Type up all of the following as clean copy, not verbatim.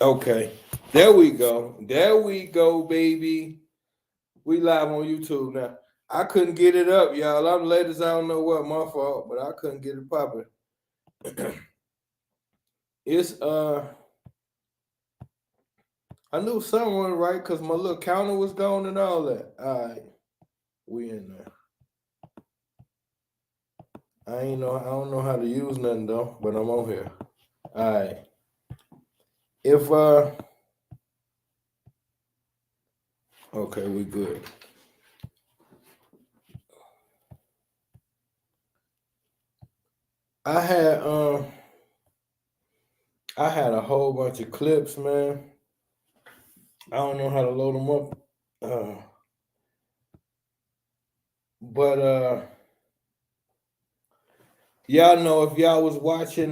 Okay. There we go. There we go, baby. We live on YouTube now. I couldn't get it up, y'all. I'm late as I don't know what, my fault, but I couldn't get it popping. It's I knew something wasn't right because my little counter was gone and all that. All right. We in there. I don't know how to use nothing though, but I'm on here. All right. If okay, we good. I had a whole bunch of clips, man. I don't know how to load them up. But y'all know if y'all was watching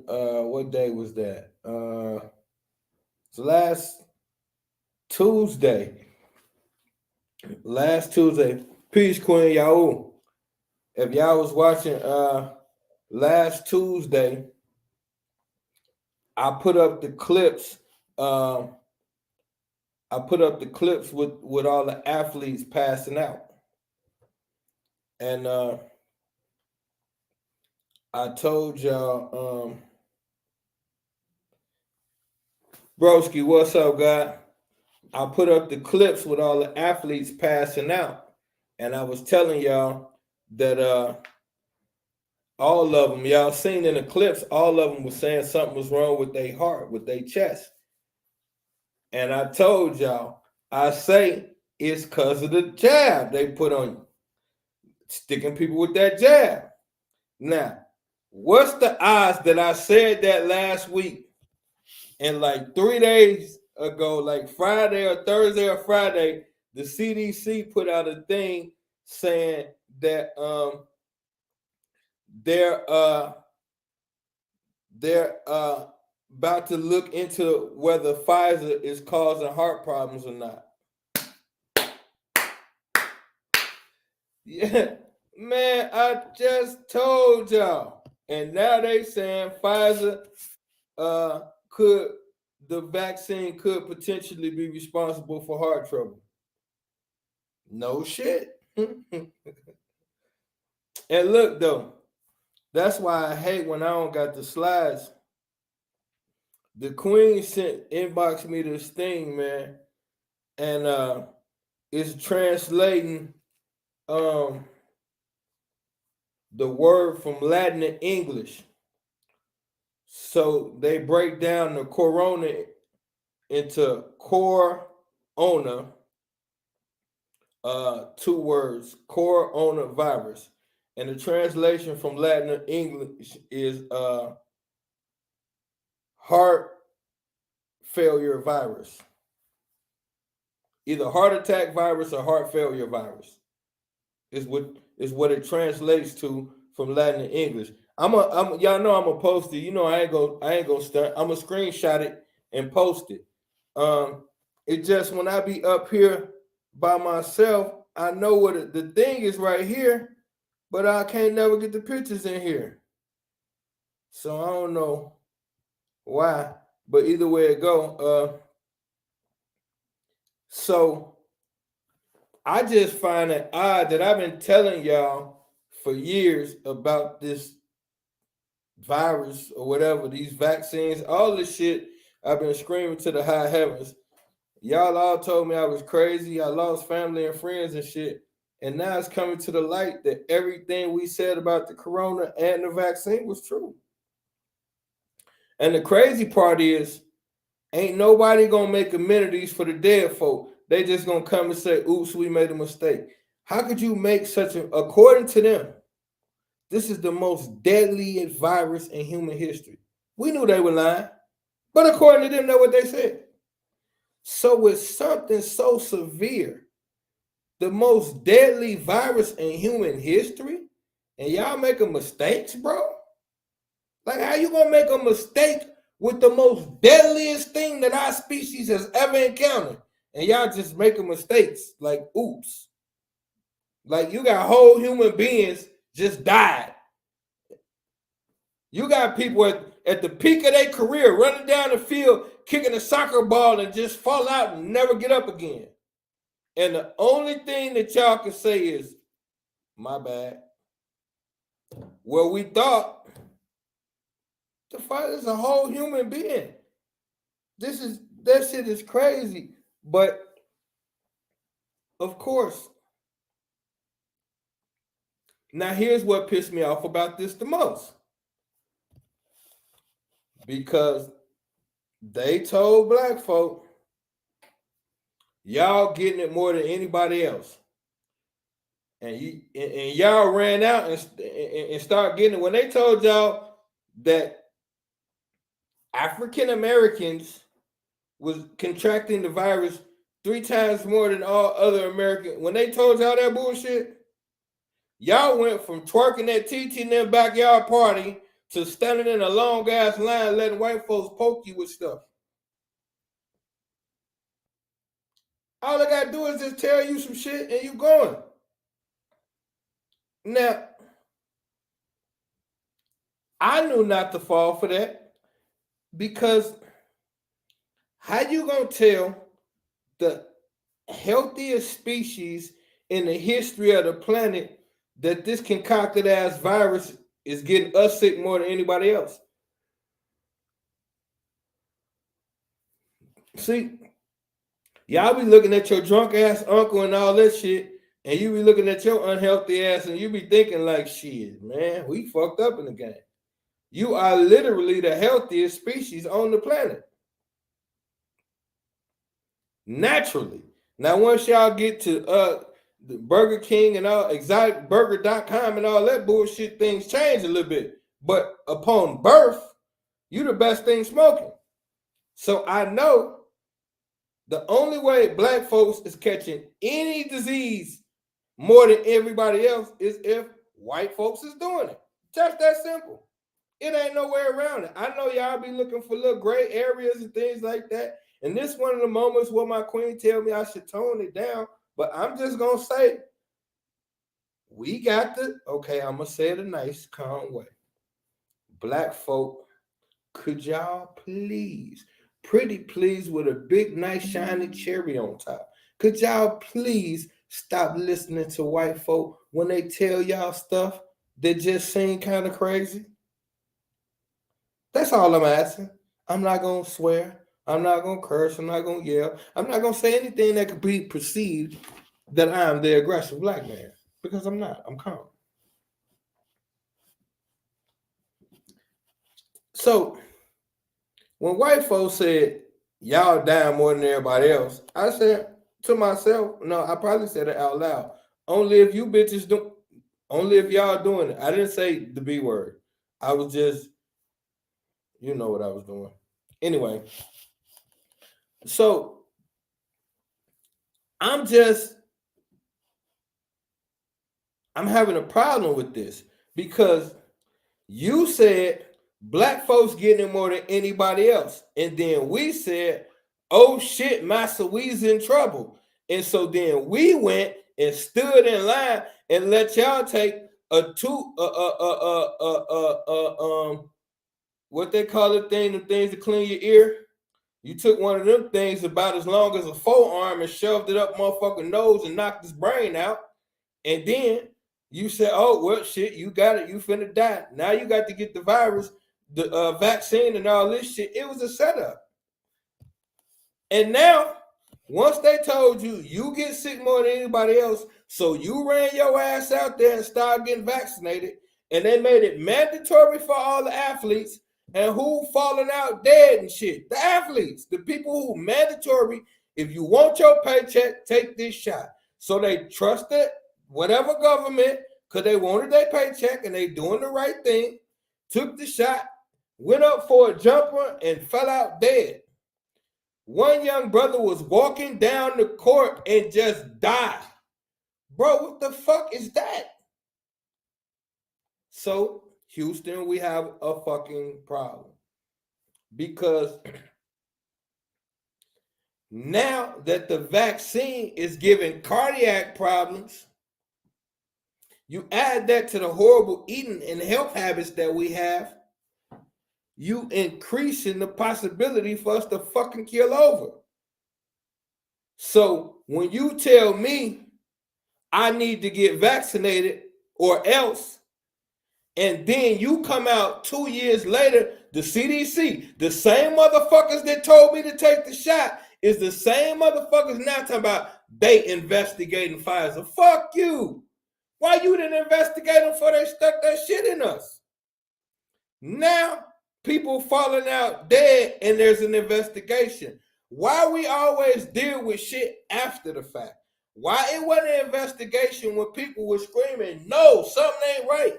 what day was that? It's last Tuesday. Last Tuesday. Peace, Queen Yahoo. If y'all was watching last Tuesday, I put up the clips. With all the athletes passing out. And I told y'all, Broski, what's up, guy? I put up the clips with all the athletes passing out. And I was telling y'all that all of them, y'all seen in the clips, all of them was saying something was wrong with their heart, with their chest. And I told y'all, I say it's because of the jab they put on you. Sticking people with that jab. Now, what's the odds that I said that last week and like 3 days ago, like Friday or Thursday or Friday, the CDC put out a thing saying that they're about to look into whether Pfizer is causing heart problems or not. Yeah, man, I just told y'all. And now they saying Pfizer the vaccine could potentially be responsible for heart trouble. No shit. And look though, that's why I hate when I don't got the slides. The Queen inboxed me this thing, man, and it's translating the word from Latin to English. So they break down the corona into corona, 2 words, coronavirus. And the translation from Latin to English is heart failure virus. Either heart attack virus or heart failure virus is what it translates to from Latin to English. Y'all know I'm gonna post it. You know I ain't gonna stunt. I'm gonna screenshot it and post it. It just when I be up here by myself, I know what the thing is right here, but I can't never get the pictures in here. So I don't know why, but either way it go. So I just find it odd that I've been telling y'all for years about this virus or whatever, these vaccines, all this shit. I've been screaming to the high heavens. Y'all all told me I was crazy. I lost family and friends and shit. And now it's coming to the light that everything we said about the corona and the vaccine was true. And the crazy part is, ain't nobody gonna make amenities for the dead folk. They just gonna come and say, oops, we made a mistake. How could you make according to them, this is the most deadly virus in human history. We knew they were lying, but according to them, that's what they said. So with something so severe, the most deadly virus in human history, and y'all making mistakes, bro? Like, how you gonna make a mistake with the most deadliest thing that our species has ever encountered, and y'all just making mistakes? Like, oops. Like, you got whole human beings just died. You got people at the peak of their career running down the field, kicking a soccer ball and just fall out and never get up again. And the only thing that y'all can say is, my bad. Well, we thought the fighter is a whole human being. That shit is crazy. But of course, now here's what pissed me off about this the most. Because they told black folk, y'all getting it more than anybody else. And y'all ran out and started getting it. When they told y'all that African Americans was contracting the virus 3 times more than all other Americans, when they told y'all that bullshit, y'all went from twerking at TT in their backyard party to standing in a long ass line letting white folks poke you with stuff. All I gotta do is just tell you some shit and you going. Now, I knew not to fall for that, because how you gonna tell the healthiest species in the history of the planet that this concocted ass virus is getting us sick more than anybody else? See, y'all be looking at your drunk ass uncle and all that shit, and you be looking at your unhealthy ass and you be thinking like, shit, man, we fucked up in the game. You are literally the healthiest species on the planet. Naturally. Now, once y'all get to the Burger King and all, exoticburger.com and all that bullshit, things change a little bit. But upon birth, you the best thing smoking. So I know the only way black folks is catching any disease more than everybody else is if white folks is doing it. Just that simple. It ain't no way around it. I know y'all be looking for little gray areas and things like that. And this one of the moments where my queen tell me I should tone it down. But I'm just going to say, we got okay, I'm going to say it a nice, calm way. Black folk, could y'all please, pretty please with a big, nice, shiny cherry on top, could y'all please stop listening to white folk when they tell y'all stuff that just seem kind of crazy? That's all I'm asking. I'm not going to swear. I'm not going to curse. I'm not going to yell. I'm not going to say anything that could be perceived that I'm the aggressive black man, because I'm not. I'm calm. So when white folks said, y'all dying more than everybody else, I said to myself, no, I probably said it out loud. Only if you bitches do, only if y'all doing it. I didn't say the B word. I was just, you know what I was doing. Anyway, so I'm having a problem with this, because you said black folks getting it more than anybody else. And then we said, oh shit, Massa, we's in trouble. And so then we went and stood in line and let y'all take what they call the things to clean your ear. You took one of them things about as long as a forearm and shoved it up motherfucking nose and knocked his brain out. And then you said, oh, well, shit, you got it. You finna die. Now you got to get the virus, the vaccine and all this shit. It was a setup. And now, once they told you, you get sick more than anybody else, so you ran your ass out there and started getting vaccinated, and they made it mandatory for all the athletes. And who falling out dead and shit? The athletes, the people who mandatory, if you want your paycheck, take this shot. So they trusted whatever government, because they wanted their paycheck and they doing the right thing, took the shot, went up for a jumper and fell out dead. One young brother was walking down the court and just died. Bro, what the fuck is that? So, Houston, we have a fucking problem. Because now that the vaccine is giving cardiac problems, you add that to the horrible eating and health habits that we have, you increasing the possibility for us to fucking kill over. So when you tell me I need to get vaccinated or else, and then you come out 2 years later, the CDC, the same motherfuckers that told me to take the shot, is the same motherfuckers now talking about they investigating Pfizer. Fuck you. Why you didn't investigate them before they stuck that shit in us? Now people falling out dead and there's an investigation. Why we always deal with shit after the fact? Why it wasn't an investigation when people were screaming, no, something ain't right?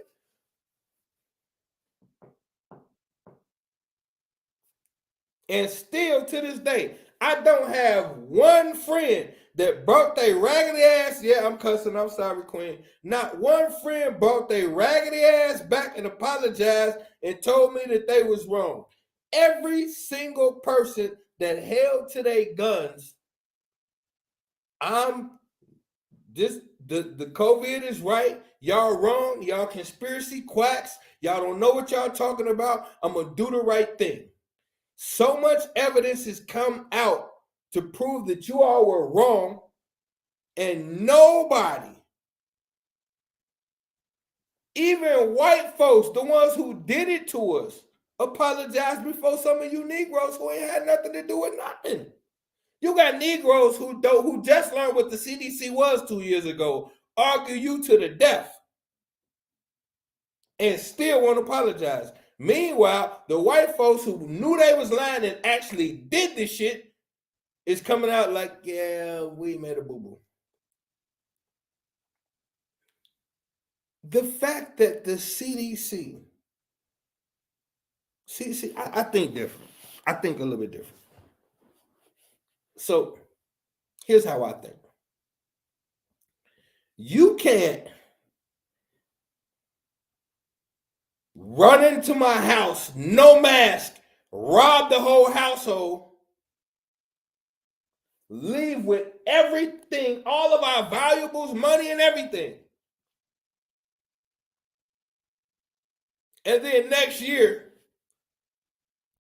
And still to this day, I don't have one friend that brought their raggedy ass. Yeah, I'm cussing. I'm sorry, Queen. Not one friend brought their raggedy ass back and apologized and told me that they was wrong. Every single person that held to their guns, the COVID is right. Y'all wrong. Y'all conspiracy quacks. Y'all don't know what y'all talking about. I'm gonna do the right thing. So much evidence has come out to prove that you all were wrong, and nobody, even white folks, the ones who did it to us, apologized before some of you Negroes who ain't had nothing to do with nothing. You got Negroes who just learned what the CDC was 2 years ago, argue you to the death, and still won't apologize. Meanwhile, the white folks who knew they was lying and actually did this shit is coming out like, yeah, we made a boo-boo. The fact that the CDC, I think different. I think a little bit different. So here's how I think. You can't run into my house, no mask, rob the whole household, leave with everything, all of our valuables, money, and everything. And then next year,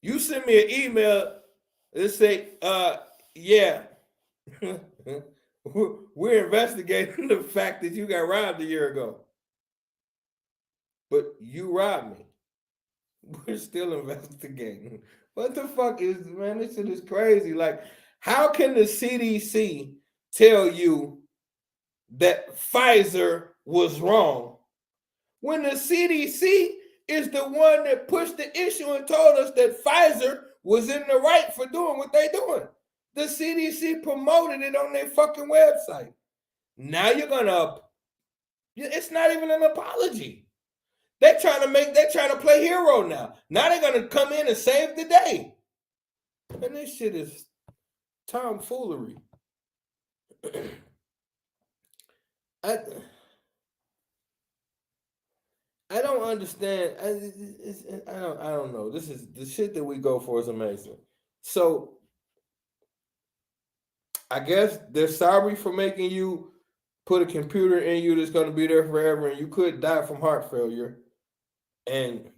you send me an email and say, yeah, we're investigating the fact that you got robbed a year ago. But you robbed me. We're still investigating. What the fuck is, man, this shit is crazy. Like, how can the CDC tell you that Pfizer was wrong when the CDC is the one that pushed the issue and told us that Pfizer was in the right for doing what they're doing? The CDC promoted it on their fucking website. Now you're gonna, it's not even an apology. They're trying to play hero now. Now they're gonna come in and save the day. And this shit is tomfoolery. I don't understand. I don't know. This is the shit that we go for is amazing. So I guess they're sorry for making you put a computer in you that's going to be there forever, and you could die from heart failure. And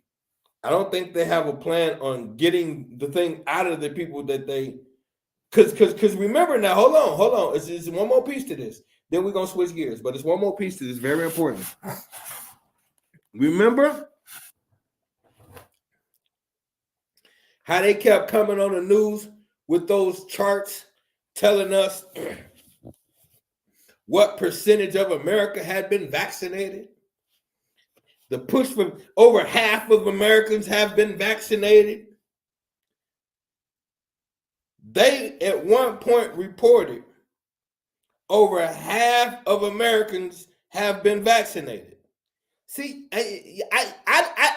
I don't think they have a plan on getting the thing out of the people that they, because remember now, hold on. It's one more piece to this. Then we're going to switch gears, but it's one more piece to this, very important. Remember how they kept coming on the news with those charts telling us what percentage of America had been vaccinated? The push for over half of Americans have been vaccinated. They at one point reported over half of Americans have been vaccinated. See, I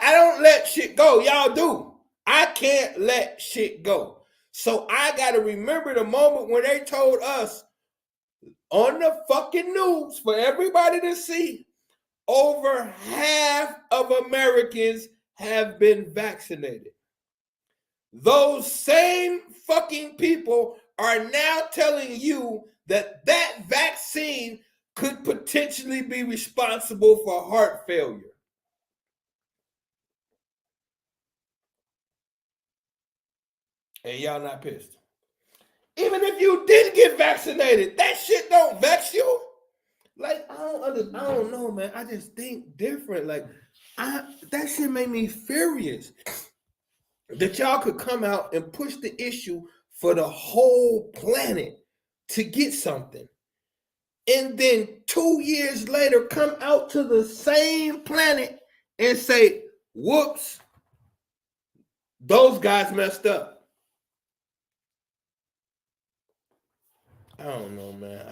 don't let shit go. Y'all do. I can't let shit go. So I got to remember the moment when they told us on the fucking news for everybody to see, over half of Americans have been vaccinated. Those same fucking people are now telling you that that vaccine could potentially be responsible for heart failure. And y'all not pissed. Even if you didn't get vaccinated, that shit don't vex you. Like, I don't know, man. I just think different. Like, that shit made me furious. That y'all could come out and push the issue for the whole planet to get something. And then 2 years later, come out to the same planet and say, whoops, those guys messed up. I don't know, man.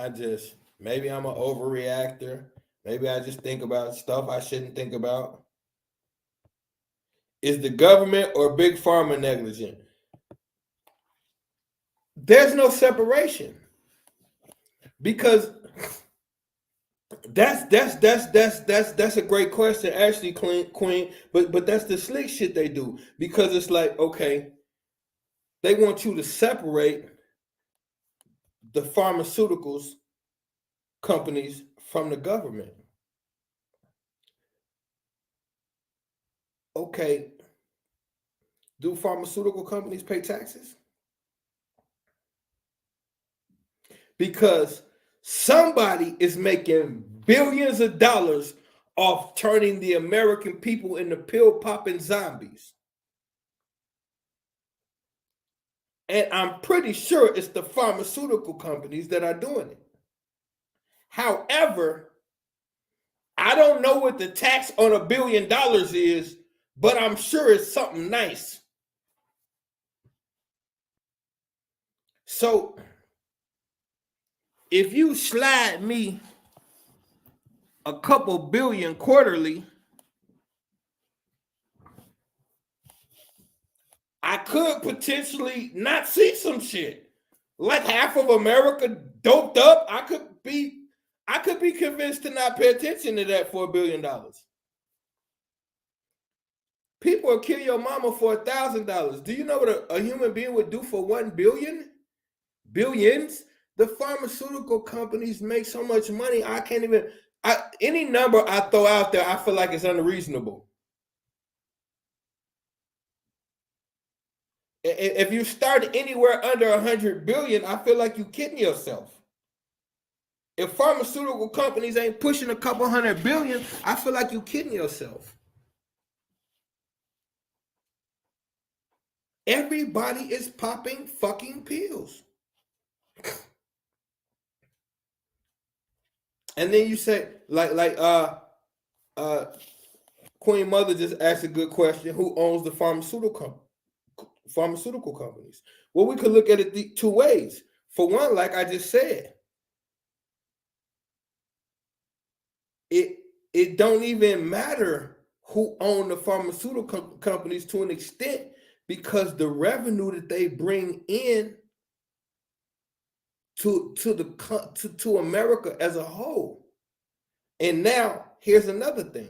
Maybe I'm an overreactor. Maybe I just think about stuff I shouldn't think about. Is the government or big pharma negligent? There's no separation. Because that's a great question, actually, Queen. But that's the slick shit they do. Because it's like, okay, they want you to separate the pharmaceuticals companies from the government. Okay, do pharmaceutical companies pay taxes? Because somebody is making billions of dollars off turning the American people into pill-popping zombies. And I'm pretty sure it's the pharmaceutical companies that are doing it. However, I don't know what the tax on $1 billion is, but I'm sure it's something nice. So if you slide me a couple billion quarterly, I could potentially not see some shit. Like half of America doped up, I could be convinced to not pay attention to that for $1 billion. People will kill your mama for $1,000. Do you know what a human being would do for 1 billion? Billions? The pharmaceutical companies make so much money, I can't even. Any number I throw out there, I feel like it's unreasonable. If you start anywhere under 100 billion, I feel like you're kidding yourself. If pharmaceutical companies ain't pushing a couple 100 billion, I feel like you're kidding yourself. Everybody is popping fucking pills. And then you say, Queen Mother just asked a good question. Who owns the pharmaceutical companies? Well, we could look at it 2 ways. For one, like I just said, it don't even matter who own the pharmaceutical companies to an extent, because the revenue that they bring in to America as a whole. And now here's another thing.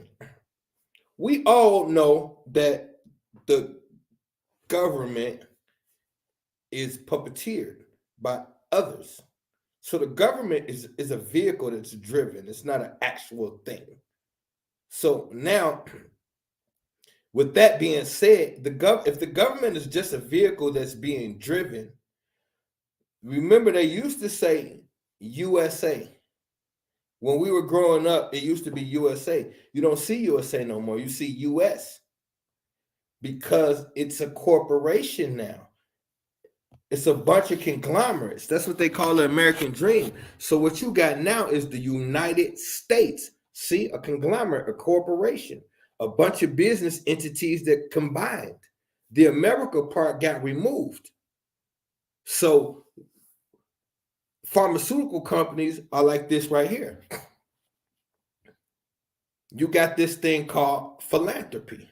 We all know that the government is puppeteered by others. So the government is a vehicle that's driven. It's not an actual thing. So now, with that being said, if the government is just a vehicle that's being driven, remember they used to say USA. When we were growing up, it used to be USA. You don't see USA no more. You see US. Because it's a corporation now. It's a bunch of conglomerates. That's what they call the American dream. So what you got now is the United States. See, a conglomerate, a corporation, a bunch of business entities that combined. The America part got removed. So pharmaceutical companies are like this right here. You got this thing called philanthropy.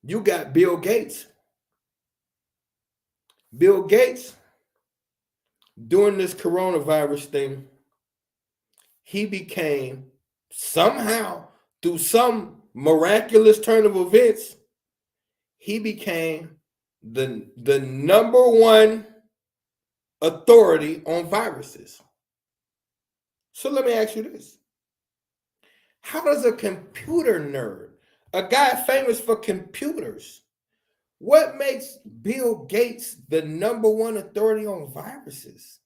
You got Bill Gates. Bill Gates, during this coronavirus thing, he became somehow, through some miraculous turn of events, he became the number one authority on viruses. So let me ask you this. How does a computer nerd, a guy famous for computers, What makes Bill Gates the #1 authority on viruses?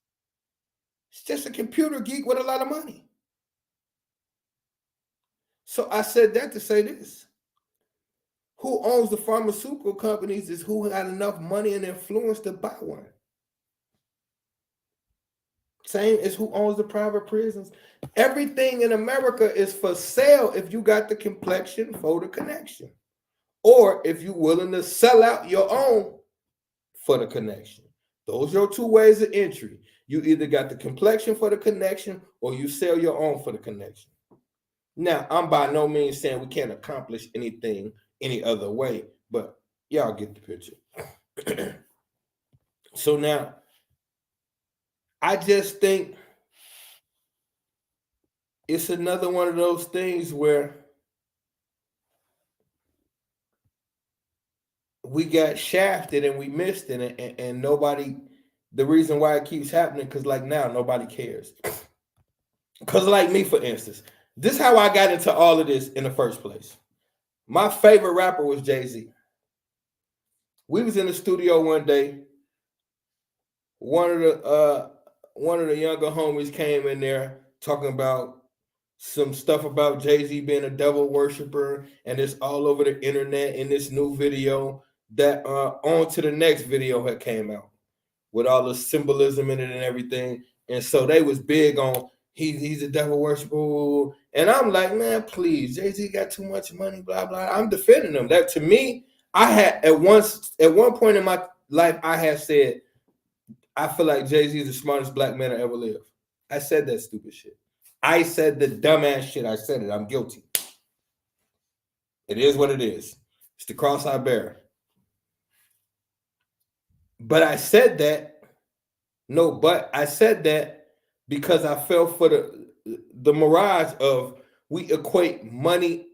It's just a computer geek with a lot of money. So I said that to say this. Who owns the pharmaceutical companies is who had enough money and influence to buy one. Same as who owns the private prisons. Everything in America is for sale if you got the complexion for the connection. Or if you're willing to sell out your own for the connection. Those are your two ways of entry. You either got the complexion for the connection or you sell your own for the connection. Now, I'm by no means saying we can't accomplish anything any other way, but y'all get the picture. So now, I just think it's another one of those things where we got shafted and we missed it, and nobody, the reason why it keeps happening, because like now, nobody cares. Because like me, for instance, this is how I got into all of this in the first place. My favorite rapper was Jay-Z. We was in the studio one day. One of the younger homies came in there talking about some stuff about Jay-Z being a devil worshiper, and it's all over the internet in this new video that on to the next video had came out with all the symbolism in it and everything. And so they was big on he's a devil worshiper. And I'm like, man, please, Jay-Z got too much money, blah, blah. I'm defending him. That to me, I had at one point in my life, I had said, I feel like Jay-Z is the smartest black man to ever live. I said that stupid shit. I said the dumbass shit. I said it. I'm guilty. It is what it is. It's the cross I bear. But I said that. No, but I said that because I fell for the mirage of we equate money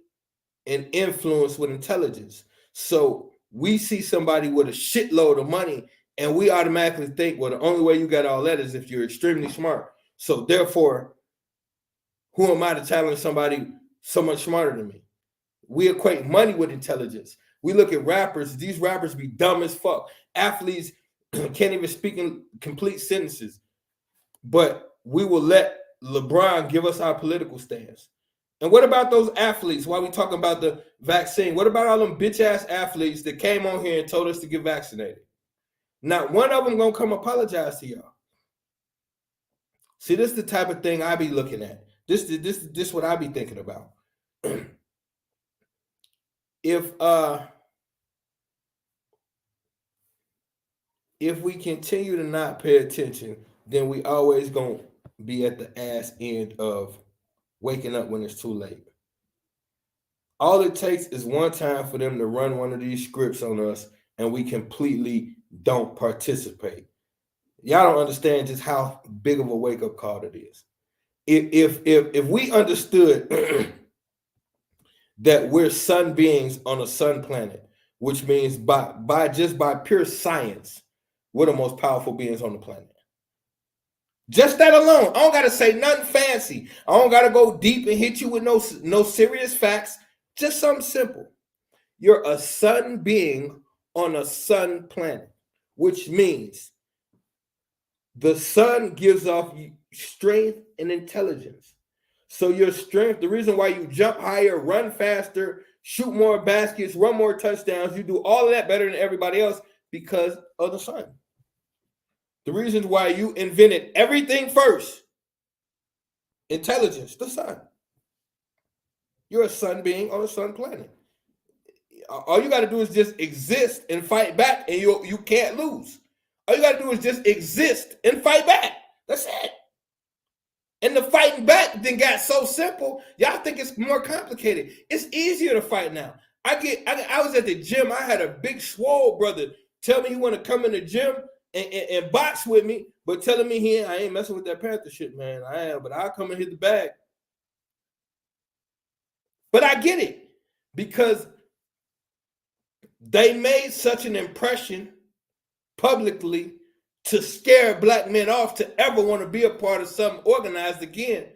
and influence with intelligence. So we see somebody with a shitload of money and we automatically think, well, the only way you got all that is if you're extremely smart. So therefore, who am I to challenge somebody so much smarter than me? We equate money with intelligence. We look at rappers. These rappers be dumb as fuck. Athletes can't even speak in complete sentences. But we will let LeBron give us our political stance. And what about those athletes? While we talking about the vaccine, what about all them bitch-ass athletes that came on here and told us to get vaccinated? Not one of them gonna come apologize to y'all. See, this is the type of thing I be looking at. This what I be thinking about. If we continue to not pay attention, then we always gonna be at the ass end of waking up when it's too late. All it takes is one time for them to run one of these scripts on us, and we completely don't participate. Y'all don't understand just how big of a wake-up call it is. If we understood that we're sun beings on a sun planet, which means by pure science, we're the most powerful beings on the planet. Just that alone. I don't got to say nothing fancy. I don't got to go deep and hit you with no serious facts. Just something simple. You're a sun being on a sun planet, which means the sun gives off strength and intelligence. So your strength, the reason why you jump higher, run faster, shoot more baskets, run more touchdowns, you do all of that better than everybody else because of the sun. The reasons why you invented everything first, intelligence, the sun. You're a sun being on a sun planet. All you got to do is just exist and fight back, and you can't lose. All you got to do is just exist and fight back. That's it. And the fighting back then got so simple. Y'all think it's more complicated. It's easier to fight now. I was at the gym. I had a big swole brother tell me he want to come in the gym and box with me, but telling me I ain't messing with that Panther shit, man. I am, but I'll come and hit the bag. But I get it because they made such an impression publicly to scare black men off to ever want to be a part of something organized again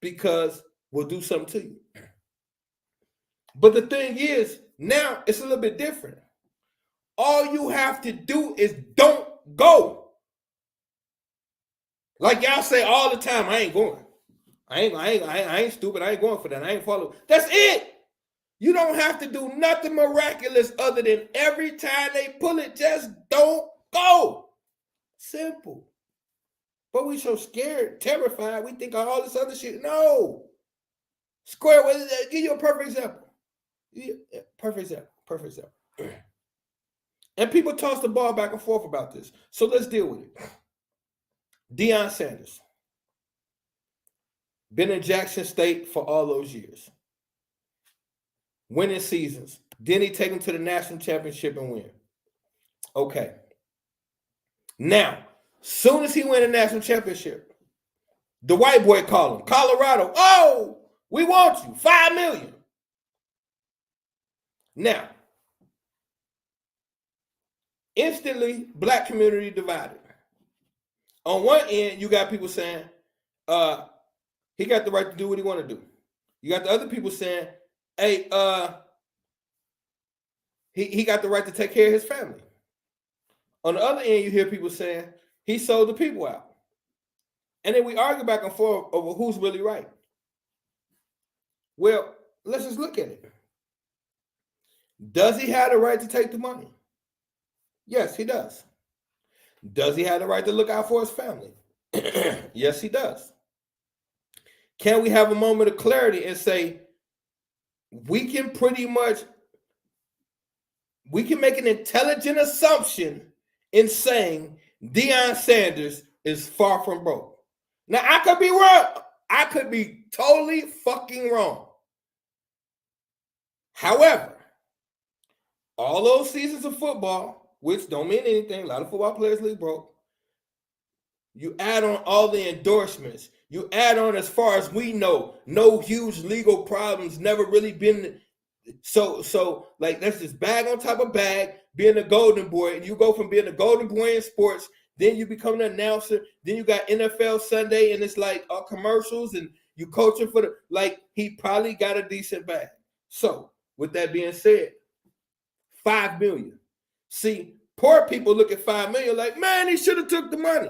because we'll do something to you. But the thing is, now it's a little bit different. All you have to do is don't go. Like y'all say all the time, I ain't going. I ain't stupid. I ain't going for that. I ain't following. That's it. You don't have to do nothing miraculous other than every time they pull it, just don't go. Simple. But we so scared, terrified, we think of all this other shit. No. Square, give you a perfect example. Perfect example. And people toss the ball back and forth about this. So let's deal with it. Deion Sanders. Been in Jackson State for all those years. Winning seasons. Then he take him to the national championship and win. Okay. Now, soon as he win a national championship, the white boy called him. Colorado. Oh, we want you. $5 million. Now, instantly, black community divided. On one end, you got people saying, he got the right to do what he want to do. You got the other people saying, hey, he got the right to take care of his family. On the other end, you hear people saying, he sold the people out. And then we argue back and forth over who's really right. Well, let's just look at it. Does he have the right to take the money? Yes, he does. Does he have the right to look out for his family? Yes, he does. Can we have a moment of clarity and say, we can make an intelligent assumption in saying Deion Sanders is far from broke. Now, I could be wrong. I could be totally fucking wrong. However, all those seasons of football, which don't mean anything, a lot of football players leave broke. You add on all the endorsements. You add on, as far as we know, no huge legal problems, never really been. So like, that's just bag on top of bag, being a golden boy. And you go from being a golden boy in sports, then you become an announcer. Then you got NFL Sunday, and it's like commercials, and you coaching for the, like, he probably got a decent bag. So with that being said, $5 million. See, poor people look at $5 million like, man, he should have took the money.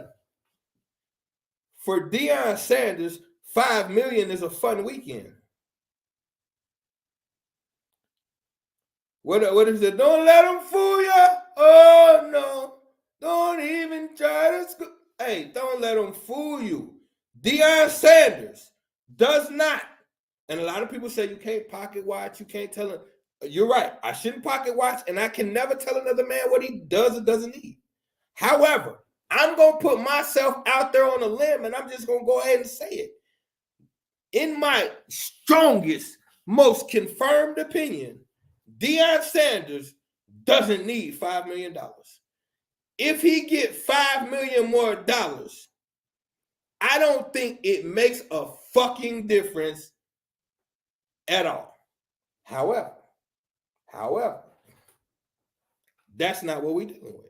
For Deion Sanders, $5 million is a fun weekend. What is it? Don't let them fool you. Oh no, don't even try to. Hey, don't let them fool you. Deion Sanders does not. And a lot of people say you can't pocket watch. You can't tell him. You're right. I shouldn't pocket watch, and I can never tell another man what he does or doesn't need. However, I'm going to put myself out there on a limb, and I'm just going to go ahead and say it. In my strongest, most confirmed opinion, Deion Sanders doesn't need $5 million. If he get $5 million more dollars, I don't think it makes a fucking difference at all. However, that's not what we're dealing with.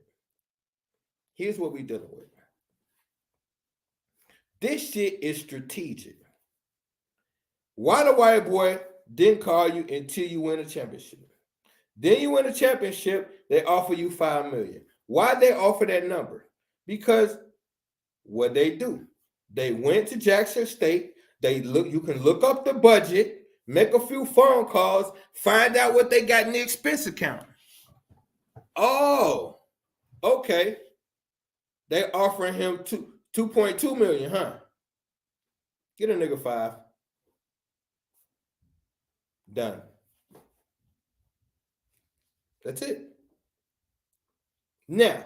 Here's what we're dealing with. This shit is strategic. Why the white boy didn't call you until you win a championship? Then you win a championship, they offer you $5 million. Why they offer that number? Because what they do, they went to Jackson State. You can look up the budget, make a few phone calls, find out what they got in the expense account. Oh, okay. They offering him $2.2 million, huh? Get a nigga $5 million. Done. That's it. Now,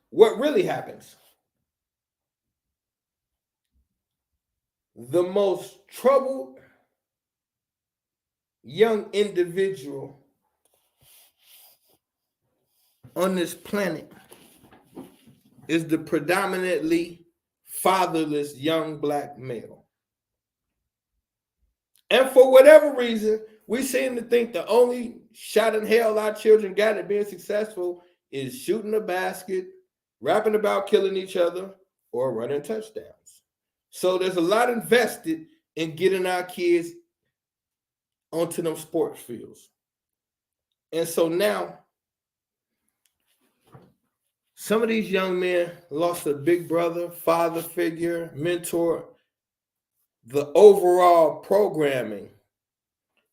what really happens? The most troubled young individual on this planet is the predominantly fatherless young black male. And for whatever reason, we seem to think the only shot in hell our children got at being successful is shooting a basket, rapping about killing each other, or running touchdowns. So there's a lot invested in getting our kids onto them sports fields. And so now Some of these young men lost a big brother, father figure, mentor. The overall programming,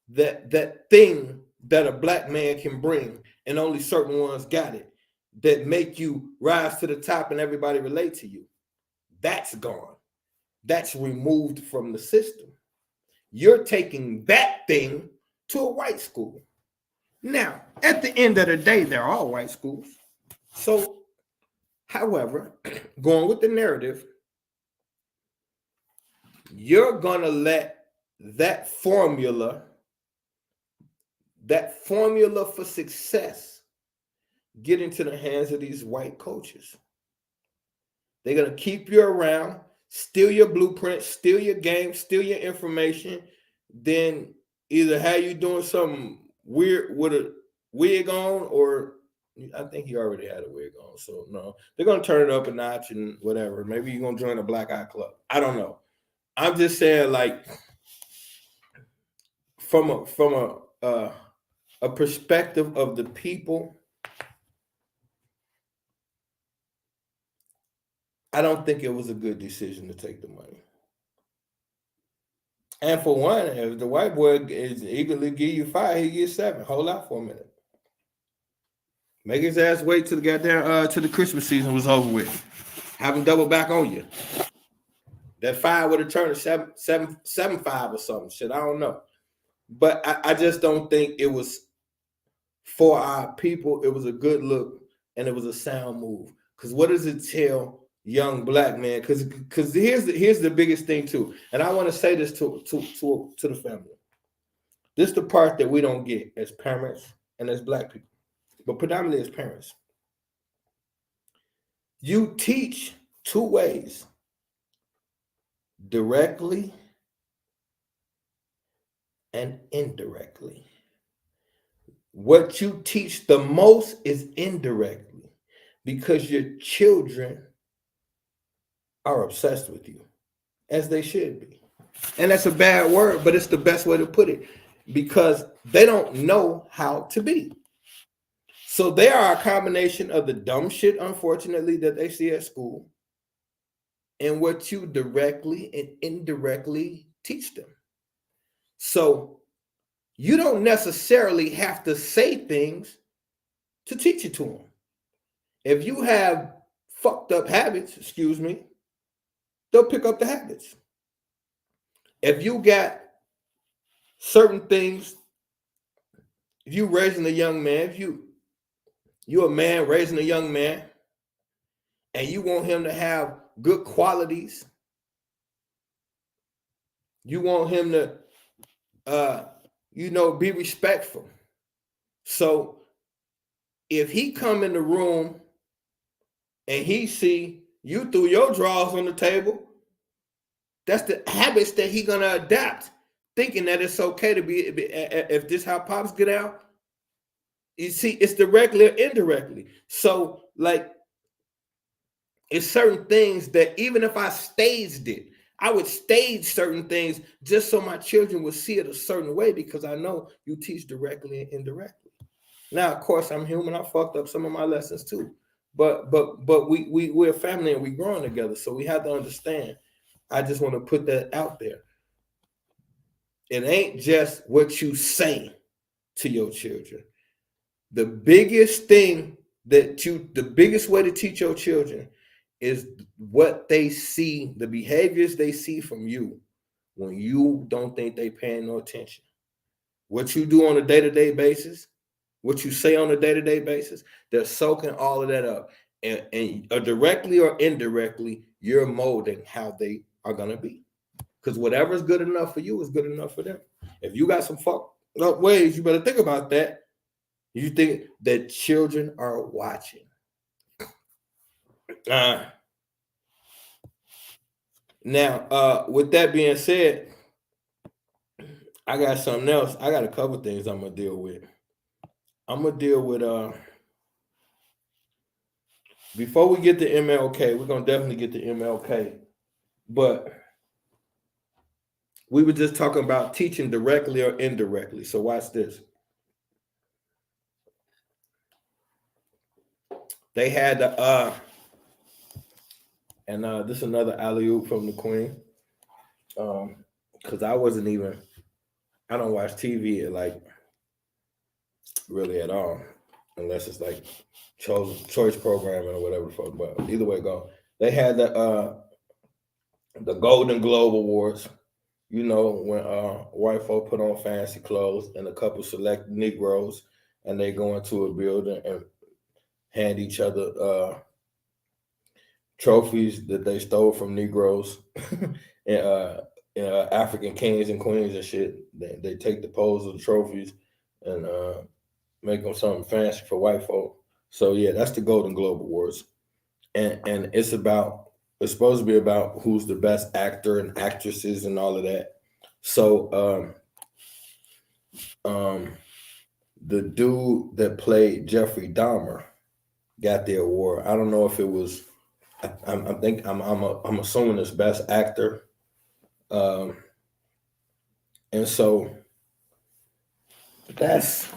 that thing that a black man can bring, and only certain ones got it, that make you rise to the top and everybody relate to you, that's gone. That's removed from the system. You're taking that thing to a white school. Now, at the end of the day, they're all white schools. So, however, going with the narrative, you're gonna let that formula for success get into the hands of these white coaches. They're going to keep you around, steal your blueprint, steal your game, steal your information, then either have you doing something weird with a wig on, or I think he already had a wig on. So no, they're going to turn it up a notch and whatever. Maybe you're going to join a black eye club. I don't know. I'm just saying, like, from a perspective of the people, I don't think it was a good decision to take the money. And for one, if the white boy is eagerly give you 5, he gets 7. Hold out for a minute. Make his ass wait till the goddamn till the Christmas season was over with. Have him double back on you. That 5 would have turned to 7.5 or something. Shit, I don't know. But I just don't think it was for our people. It was a good look and it was a sound move. Because what does it tell young black man? Because here's the biggest thing too, and I want to say this to the family. This is the part that we don't get as parents and as black people, but predominantly as parents. You teach 2 ways: directly and indirectly. What you teach the most is indirectly, because your children are obsessed with you, as they should be. And that's a bad word, but it's the best way to put it, because they don't know how to be. So they are a combination of the dumb shit, unfortunately, that they see at school, and what you directly and indirectly teach them. So you don't necessarily have to say things to teach it to them. If you have fucked up habits, they'll pick up the habits. If you got certain things, if you raising a young man, if you're a man raising a young man, and you want him to have good qualities, you want him to be respectful. So if he come in the room and he see you threw your drawers on the table, that's the habits that he gonna adapt, thinking that it's okay to be if this how pops get out. You see, it's directly or indirectly. So, like, it's certain things that even if I staged it, I would stage certain things just so my children would see it a certain way, because I know you teach directly and indirectly. Now, of course, I'm human. I fucked up some of my lessons too. But we're a family and we're growing together. So we have to understand. I just want to put that out there. It ain't just what you say to your children. The biggest thing the biggest way to teach your children is what they see, the behaviors they see from you when you don't think they paying no attention. What you do on a day-to-day basis, what you say on a day-to-day basis, they're soaking all of that up. And directly or indirectly, you're molding how they are going to be. Because whatever is good enough for you is good enough for them. If you got some fucked up ways, you better think about that. You think that children are watching. Now, with that being said, I got something else. I got a couple things I'm going to deal with. I'm going to deal with, before we get to MLK, we're going to definitely get to MLK. But we were just talking about teaching directly or indirectly. So watch this. They had the and this is another alley oop from the Queen. Because I don't watch TV like really at all, unless it's like choice programming or whatever the fuck. But either way, go. They had the Golden Globe Awards. You know, when white folk put on fancy clothes and a couple select Negroes, and they go into a building and hand each other trophies that they stole from Negroes and African kings and queens and shit. They take the pose of the trophies and make them something fancy for white folk. So yeah, that's the Golden Globe Awards, and it's supposed to be about who's the best actor and actresses and all of that. So the dude that played Jeffrey Dahmer got the award. I don't know if it was. I'm assuming it's best actor. And so that's.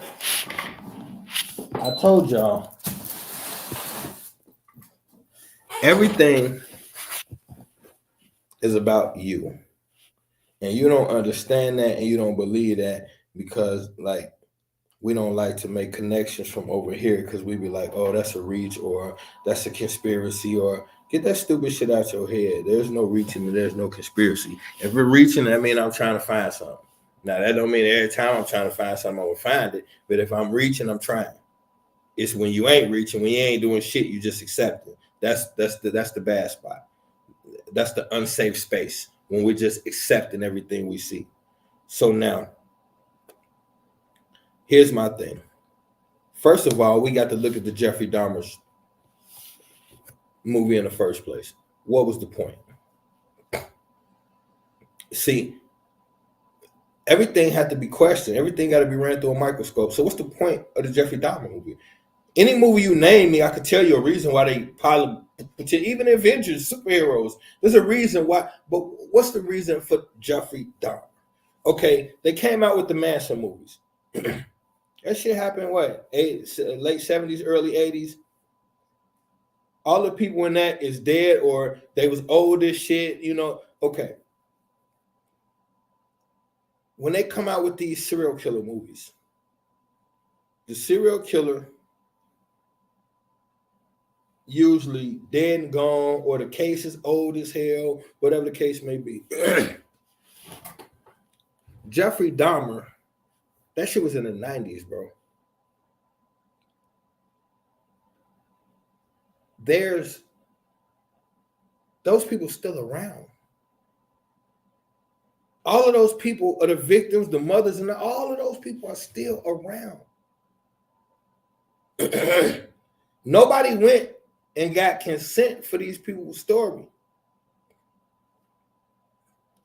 I told y'all everything is about you, and you don't understand that, and you don't believe that because like we don't like to make connections from over here because we be like, oh, that's a reach or that's a conspiracy or get that stupid shit out your head. There's no reaching and there's no conspiracy. If we're reaching, that means I'm trying to find something. Now that don't mean every time I'm trying to find something, I will find it. But if I'm reaching, I'm trying. It's when you ain't reaching, when you ain't doing shit, you just accept it. That's the bad spot. That's the unsafe space when we're just accepting everything we see. So now, here's my thing. First of all, we got to look at the Jeffrey Dahmer's movie in the first place. What was the point? See, everything had to be questioned. Everything got to be ran through a microscope. So what's the point of the Jeffrey Dahmer movie? Any movie you name me, I could tell you a reason why they probably, even Avengers, superheroes, there's a reason why. But what's the reason for Jeffrey Dahmer? Okay, they came out with the Manson movies. That shit happened what? Late 70s, early 80s. All the people in that is dead or they was old as shit, you know. Okay. When they come out with these serial killer movies, the serial killer usually dead and gone, or the case is old as hell, whatever the case may be. Jeffrey Dahmer, that shit was in the 90s, bro. There's those people still around. All of those people are the victims, the mothers, and all of those people are still around. Nobody went and got consent for these people's story.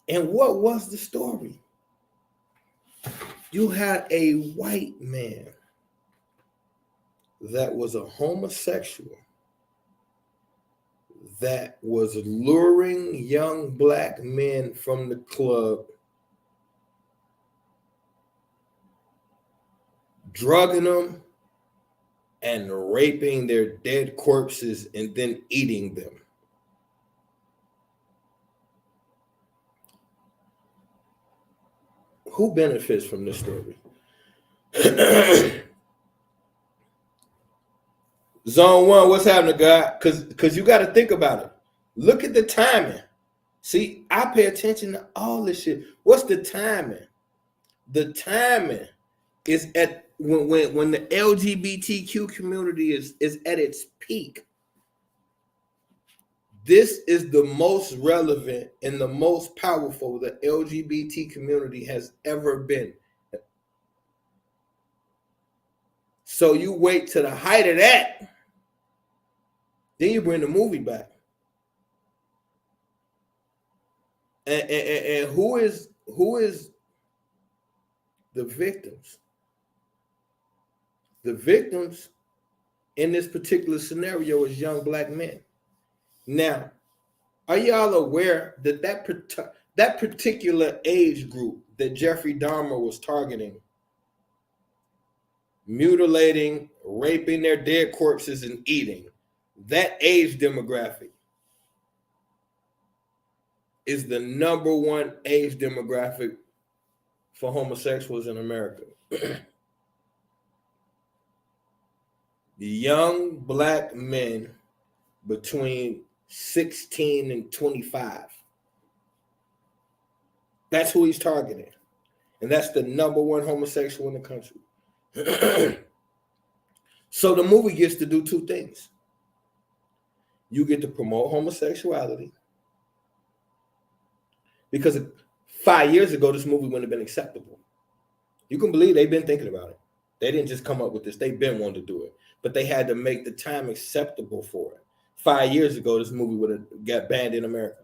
And what was the story? You had a white man that was a homosexual that was luring young black men from the club, drugging them, and raping their dead corpses and then eating them. Who benefits from this story? Zone 1, what's happening, God? Because you got to think about it. Look at the timing. See, I pay attention to all this shit. What's the timing? The timing is at when the LGBTQ community is at its peak. This is the most relevant and the most powerful the LGBT community has ever been. So you wait to the height of that, then you bring the movie back. And who is the victims? The victims in this particular scenario is young black men. Now, are y'all aware that that particular age group that Jeffrey Dahmer was targeting, mutilating, raping their dead corpses and eating, that age demographic is the number one age demographic for homosexuals in America. The young black men between 16 and 25. That's who he's targeting. And that's the number one homosexual in the country. So the movie gets to do two things. You get to promote homosexuality. Because 5 years ago, this movie wouldn't have been acceptable. You can believe they've been thinking about it. They didn't just come up with this. They've been wanting to do it. But they had to make the time acceptable for it. 5 years ago, this movie would have got banned in America.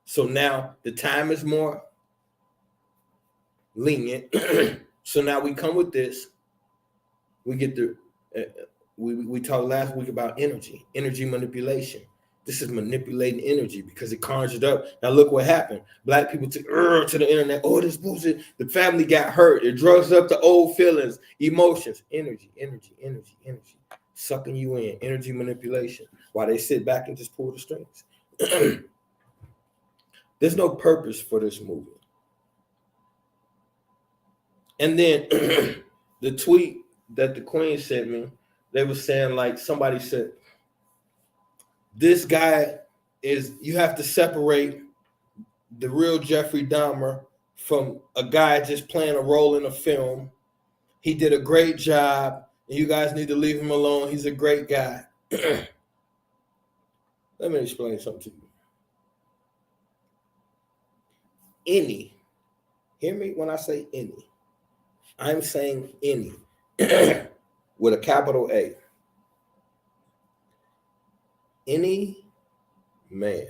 So now the time is more lenient. So now we come with this. We get the we talked last week about energy manipulation. This is manipulating energy because it conjured up. Now look what happened. Black people took to the internet. Oh, this bullshit. The family got hurt. It drugs up the old feelings, emotions, energy, sucking you in. Energy manipulation. While they sit back and just pull the strings. There's no purpose for this movie. And then the tweet that the Queen sent me, they were saying, like, somebody said, this guy is, you have to separate the real Jeffrey Dahmer from a guy just playing a role in a film. He did a great job, and you guys need to leave him alone. He's a great guy. Let me explain something to you. Any, hear me when I say any. I'm saying any with a capital A. Any man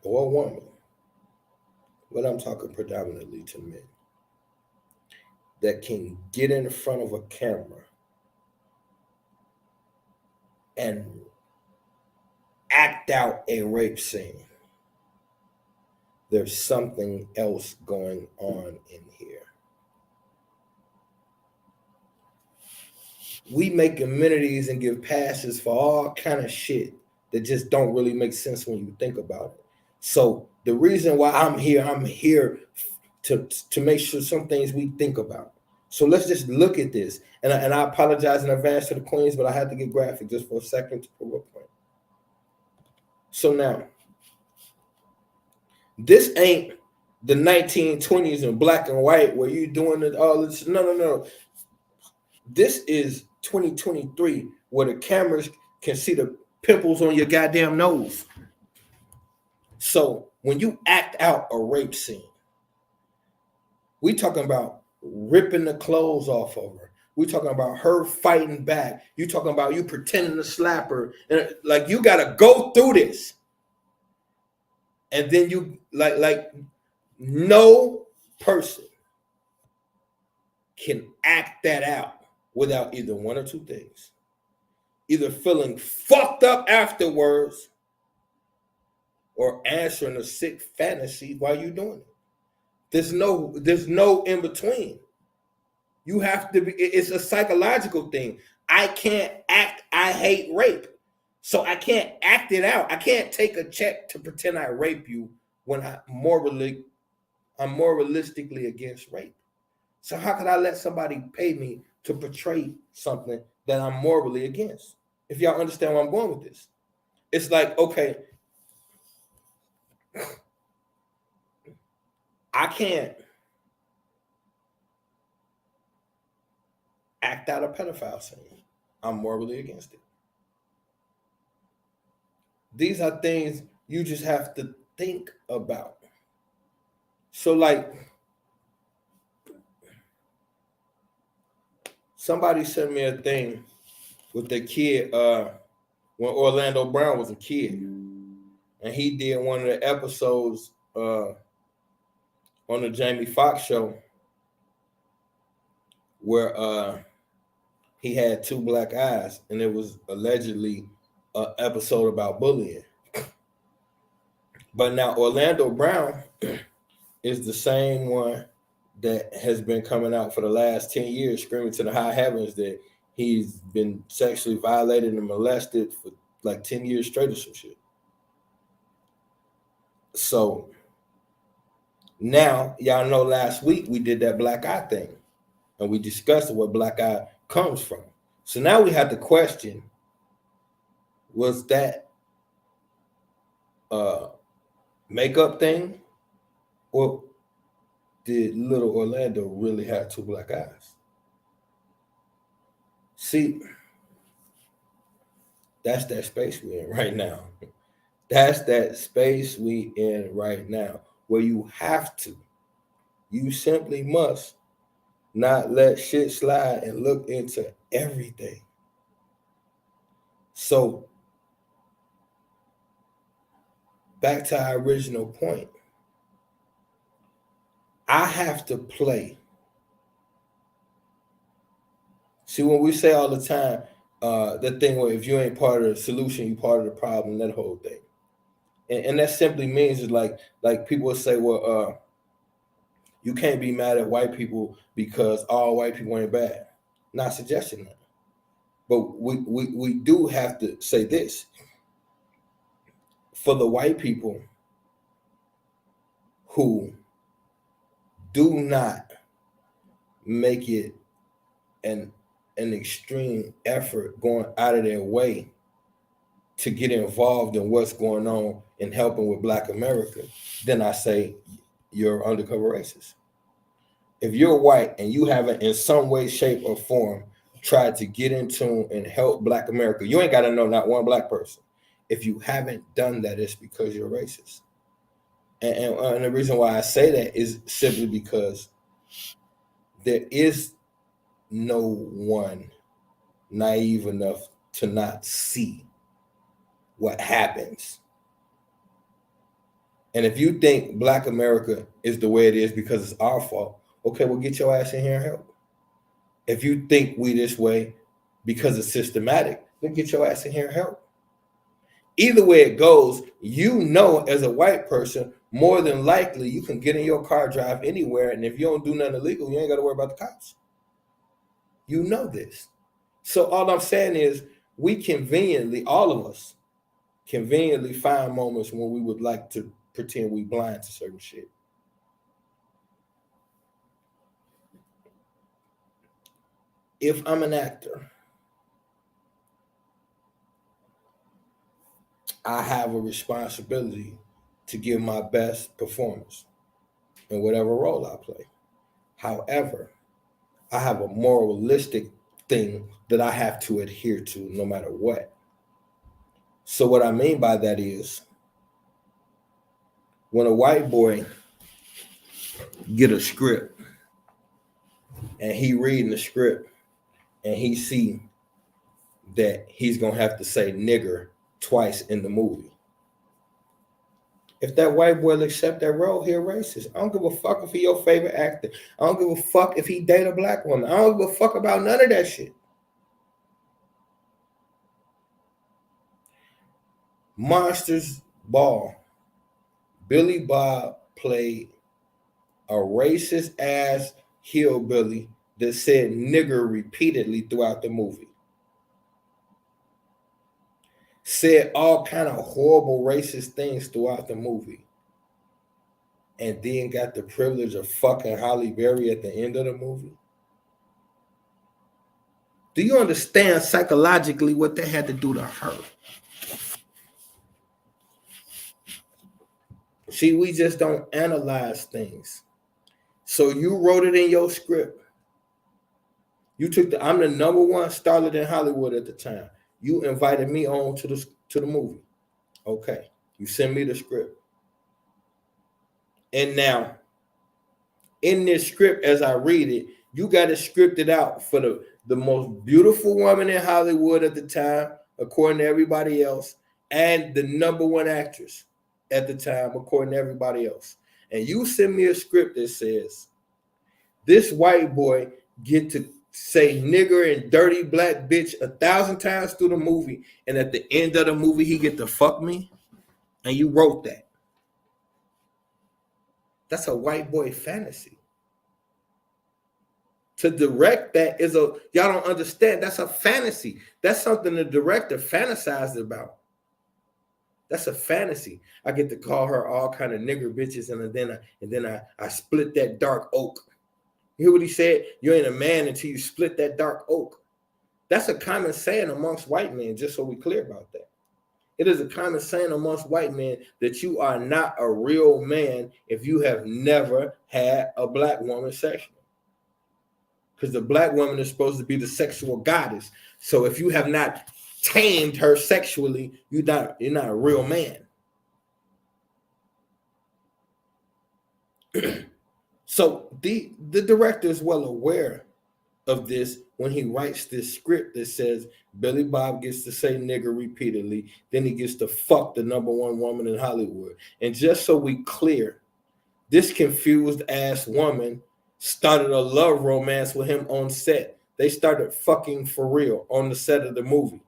or woman, but I'm talking predominantly to men, that can get in front of a camera and act out a rape scene, there's something else going on in here. We make amenities and give passes for all kind of shit that just don't really make sense when you think about it. So the reason why I'm here to make sure some things we think about. So let's just look at this. And I apologize in advance to the queens, but I had to get graphic just for a second to prove a point. So now, this ain't the 1920s in black and white where you doing it all this. No. This is 2023 where the cameras can see the pimples on your goddamn nose. So when you act out a rape scene, we talking about ripping the clothes off of her. We talking about her fighting back. You talking about you pretending to slap her. And like, you got to go through this. And then you like no person can act that out without either one or two things. Either feeling fucked up afterwards or answering a sick fantasy while you're doing it. There's no in between. You have to be, it's a psychological thing. I can't act, I hate rape. So I can't act it out. I can't take a check to pretend I rape you when I'm more realistically against rape. So how could I let somebody pay me to portray something that I'm morally against? If y'all understand where I'm going with this. It's like, okay, I can't act out a pedophile scene. I'm morally against it. These are things you just have to think about. So like, somebody sent me a thing with the kid when Orlando Brown was a kid. And he did one of the episodes on the Jamie Foxx show where he had two black eyes, and it was allegedly an episode about bullying. But now Orlando Brown is the same one that has been coming out for the last 10 years, screaming to the high heavens that He's been sexually violated and molested for like 10 years straight or some shit. So now, y'all know last week we did that black eye thing and we discussed where black eye comes from. So now we have to question, was that a makeup thing, or did little Orlando really have two black eyes? See, that's that space we're in right now. That's that space we in right now, where you have to, you simply must not let shit slide and look into everything. So back to our original point, I have to play. See, when we say all the time, the thing where if you ain't part of the solution, you part of the problem, that whole thing. And that simply means is like people will say, well, you can't be mad at white people because all white people ain't bad. Not suggesting that. But we do have to say this. For the white people who do not make it an extreme effort going out of their way to get involved in what's going on and helping with Black America, then I say you're undercover racist. If you're white and you haven't in some way, shape, or form tried to get in tune and help Black America, you ain't got to know not one Black person. If you haven't done that, it's because you're racist. And the reason why I say that is simply because there is no one naive enough to not see what happens. And if you think Black America is the way it is because it's our fault, okay, well, get your ass in here and help. If you think we this way because it's systematic, then get your ass in here and help. Either way it goes, you know, as a white person, more than likely you can get in your car, drive anywhere, and if you don't do nothing illegal, you ain't got to worry about the cops. You know this. So all I'm saying is we conveniently, all of us, conveniently find moments when we would like to pretend we blind to certain shit. If I'm an actor, I have a responsibility to give my best performance in whatever role I play. However, I have a moralistic thing that I have to adhere to no matter what. So what I mean by that is when a white boy get a script and he reading the script and he see that he's going to have to say nigger twice in the movie. If that white boy will accept that role, he a racist. I don't give a fuck if he your favorite actor. I don't give a fuck if he date a Black woman. I don't give a fuck about none of that shit. Monsters Ball. Billy Bob played a racist ass hillbilly that said nigger repeatedly throughout the movie. Said all kind of horrible racist things throughout the movie. And then got the privilege of fucking Halle Berry at the end of the movie. Do you understand psychologically what they had to do to her? See, we just don't analyze things. So you wrote it in your script. You took I'm the number one starlet in Hollywood at the time. You invited me on to the movie. Okay. You send me the script. And now, in this script, as I read it, you got it scripted out for the most beautiful woman in Hollywood at the time, according to everybody else, and the number one actress at the time, according to everybody else. And you send me a script that says, this white boy get to say nigger and dirty Black bitch 1,000 times through the movie, and at the end of the movie, he get to fuck me, and you wrote that. That's a white boy fantasy. To direct that is y'all don't understand. That's a fantasy. That's something the director fantasized about. That's a fantasy. I get to call her all kind of nigger bitches, and then I split that dark oak. You hear what he said? You ain't a man until you split that dark oak. That's a common saying amongst white men, just so we clear about that. It is a common saying amongst white men that you are not a real man if you have never had a black woman sexual. Because the black woman is supposed to be the sexual goddess. So if you have not tamed her sexually, you're not a real man. So the director is well aware of this when he writes this script that says Billy Bob gets to say nigger repeatedly, then he gets to fuck the number one woman in Hollywood. And just so we clear, this confused ass woman started a love romance with him on set. They started fucking for real on the set of the movie.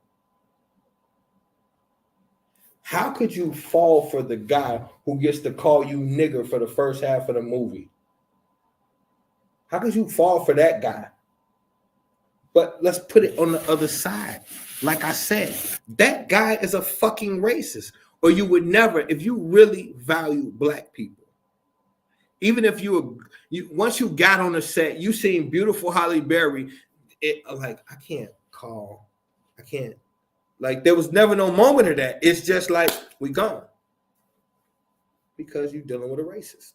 How could you fall for the guy who gets to call you nigger for the first half of the movie? How could you fall for that guy? But let's put it on the other side. Like I said, that guy is a fucking racist. Or you would never, if you really value black people, even if you once you got on the set, you seen beautiful Halle Berry, I can't. Like there was never no moment of that. It's just like we gone because you're dealing with a racist.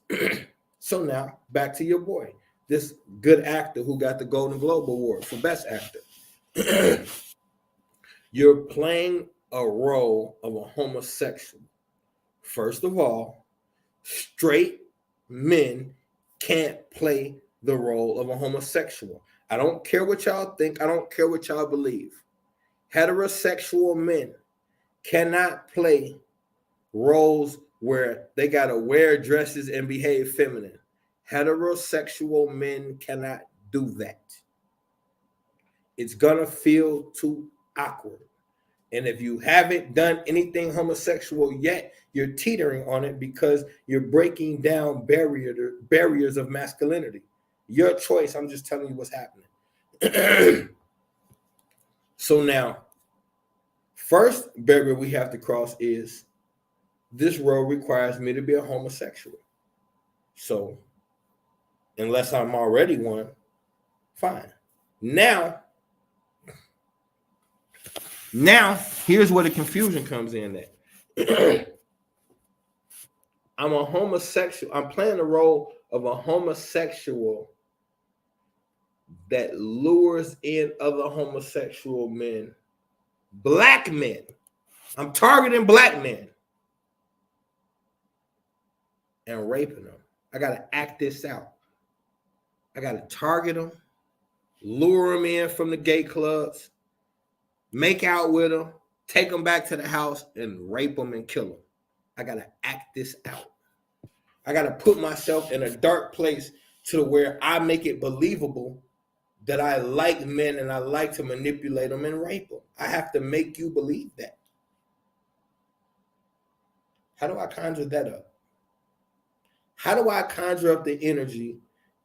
So now back to your boy, this good actor who got the Golden Globe Award for Best Actor. You're playing a role of a homosexual. First of all, straight men can't play the role of a homosexual. I don't care what y'all think. I don't care what y'all believe. Heterosexual men cannot play roles where they got to wear dresses and behave feminine. Heterosexual men cannot do that. It's going to feel too awkward. And if you haven't done anything homosexual yet, you're teetering on it because you're breaking down barriers of masculinity. Your choice. I'm just telling you what's happening. So now, first barrier we have to cross is this role requires me to be a homosexual. So unless I'm already one, fine. Now, here's where the confusion comes in at. I'm a homosexual. I'm playing the role of a homosexual that lures in other homosexual men, black men. I'm targeting black men and raping them. I got to act this out. I got to target them, lure them in from the gay clubs, make out with them, take them back to the house, and rape them and kill them. I got to act this out. I got to put myself in a dark place to where I make it believable that I like men and I like to manipulate them and rape them. I have to make you believe that. How do I conjure that up? How do I conjure up the energy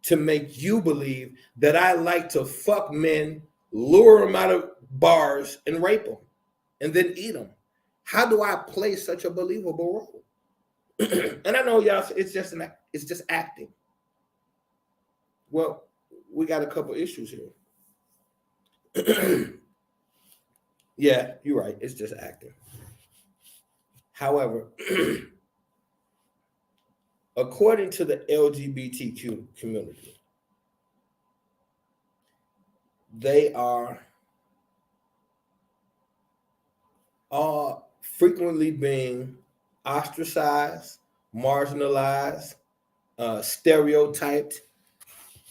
to make you believe that I like to fuck men, lure them out of bars, and rape them, and then eat them? How do I play such a believable role? And I know y'all, it's just acting. Well, we got a couple issues here. Yeah, you're right. It's just acting. However, according to the LGBTQ community, they are all frequently being ostracized, marginalized, stereotyped.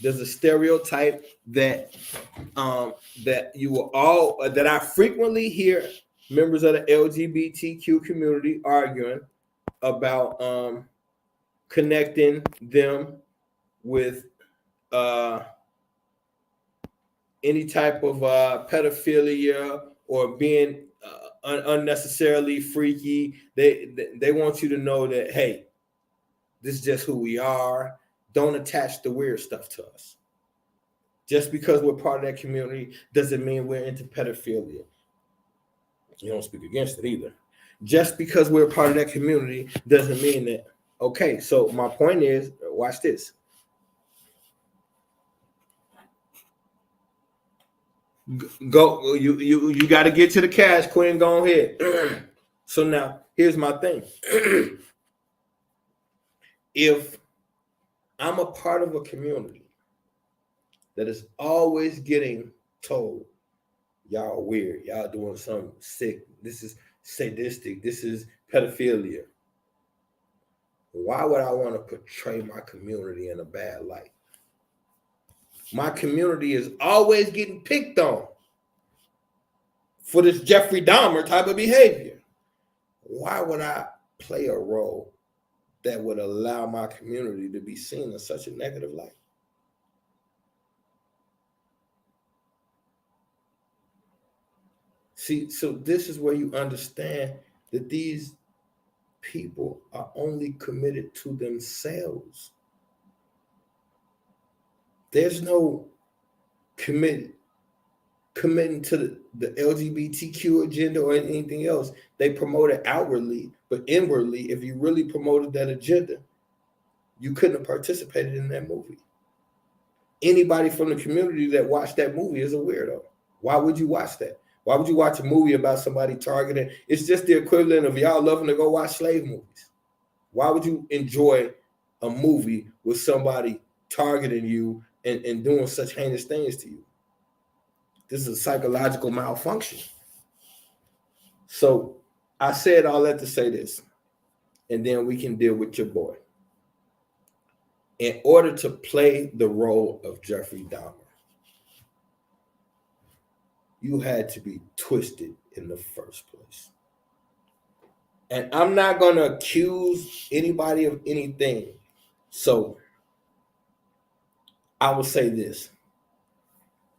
There's a stereotype that that I frequently hear members of the LGBTQ community arguing about connecting them with any type of pedophilia or being unnecessarily freaky. They want you to know that, hey, this is just who we are. Don't attach the weird stuff to us. Just because we're part of that community doesn't mean we're into pedophilia. You don't speak against it either. Just because we're part of that community doesn't mean that. Okay, so my point is, watch this. Go, you got to get to the cash, Queen. Go ahead. So now, here's my thing. If I'm a part of a community that is always getting told, y'all weird, y'all doing something sick, this is sadistic, this is pedophilia, why would I want to portray my community in a bad light? My community is always getting picked on for this Jeffrey Dahmer type of behavior. Why would I play a role that would allow my community to be seen in such a negative light? See, so this is where you understand that these people are only committed to themselves. There's no committing to the LGBTQ agenda or anything else. They promote it outwardly, but inwardly, if you really promoted that agenda, you couldn't have participated in that movie. Anybody from the community that watched that movie is a weirdo. Why would you watch that? Why would you watch a movie about somebody targeting? It's just the equivalent of y'all loving to go watch slave movies. Why would you enjoy a movie with somebody targeting you and doing such heinous things to you? This is a psychological malfunction. So I said all that to say this, and then we can deal with your boy. In order to play the role of Jeffrey Dahmer, you had to be twisted in the first place. And I'm not going to accuse anybody of anything. So I will say this.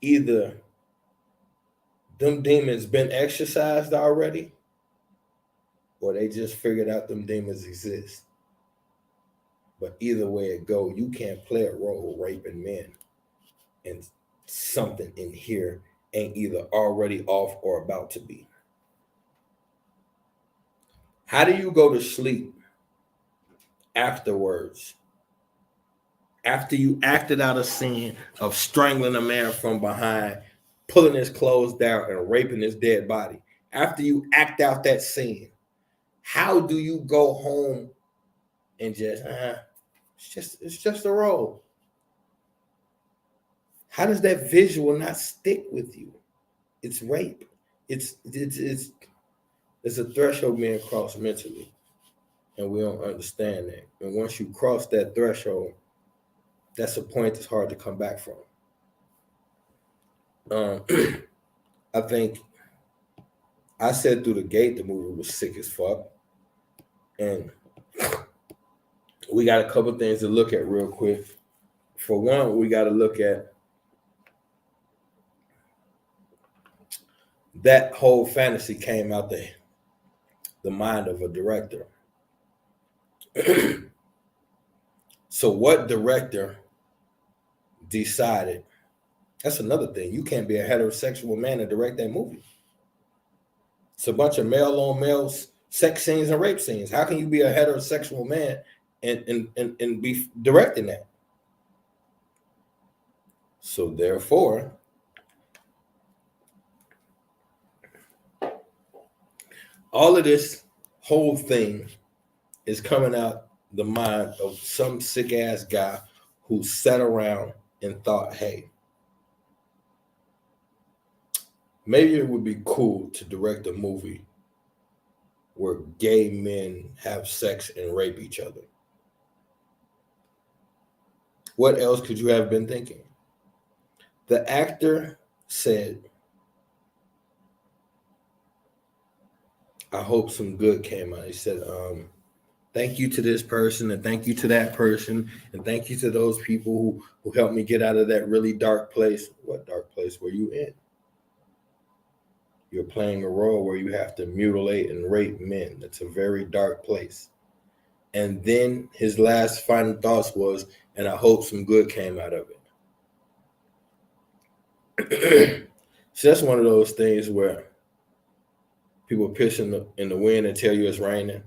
Either them demons been exercised already, or they just figured out them demons exist. But either way it go, you can't play a role raping men. And something in here ain't either already off or about to be. How do you go to sleep afterwards? After you acted out a scene of strangling a man from behind, pulling his clothes down, and raping his dead body. After you act out that scene, how do you go home and just, it's just a role? How does that visual not stick with you? It's rape. It's a threshold being crossed mentally, and we don't understand that. And once you cross that threshold, that's a point that's hard to come back from. I think I said through the gate the movie was sick as fuck, and we got a couple things to look at real quick. For one, we got to look at that whole fantasy came out the mind of a director. So what director decided? That's another thing. You can't be a heterosexual man and direct that movie. It's a bunch of male on male sex scenes and rape scenes. How can you be a heterosexual man and be directing that? So therefore, all of this whole thing is coming out the mind of some sick ass guy who sat around and thought, hey, maybe it would be cool to direct a movie where gay men have sex and rape each other. What else could you have been thinking? The actor said, I hope some good came out. He said, thank you to this person, and thank you to that person, and thank you to those people who helped me get out of that really dark place. What dark place were you in? You're playing a role where you have to mutilate and rape men. That's a very dark place. And then his last final thoughts was, and I hope some good came out of it. So that's one of those things where people piss in the wind and tell you it's raining.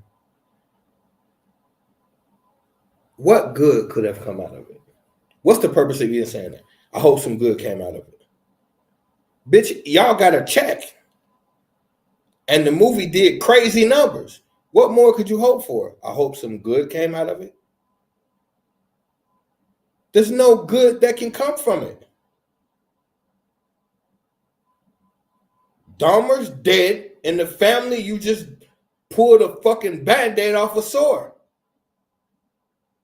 What good could have come out of it? What's the purpose of you saying that? I hope some good came out of it. Bitch, y'all got a check. And the movie did crazy numbers. What more could you hope for? I hope some good came out of it. There's no good that can come from it. Dahmer's dead, and the family, you just pulled a fucking band-aid off a sore.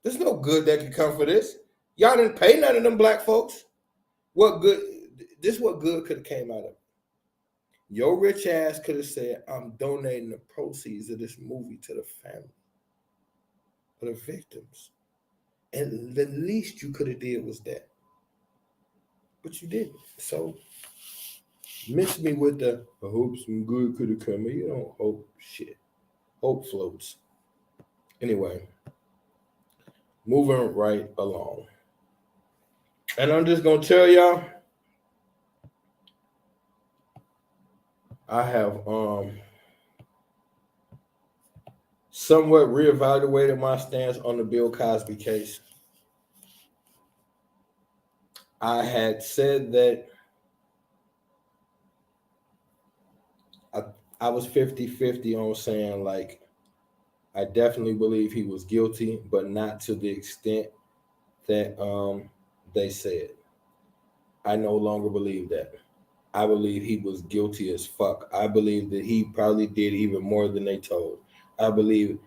There's no good that can come for this. Y'all didn't pay none of them black folks. What good? This what good could have came out of it. Your rich ass could have said, I'm donating the proceeds of this movie to the family, for the victims. And the least you could have did was that. But you didn't. So miss me with the I hope some good could have come. You don't hope shit. Hope floats. Anyway, moving right along. And I'm just gonna tell y'all, I have somewhat reevaluated my stance on the Bill Cosby case. I had said that I was 50-50 on saying, like, I definitely believe he was guilty, but not to the extent that they said. I no longer believe that. I believe he was guilty as fuck. I believe that he probably did even more than they told. I believe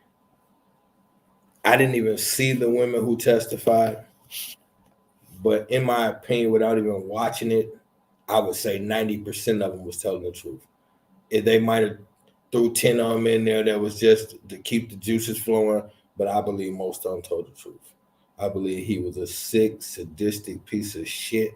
I didn't even see the women who testified, but in my opinion, without even watching it, I would say 90% of them was telling the truth. If they might have threw 10 of them in there that was just to keep the juices flowing, but I believe most of them told the truth. I believe he was a sick, sadistic piece of shit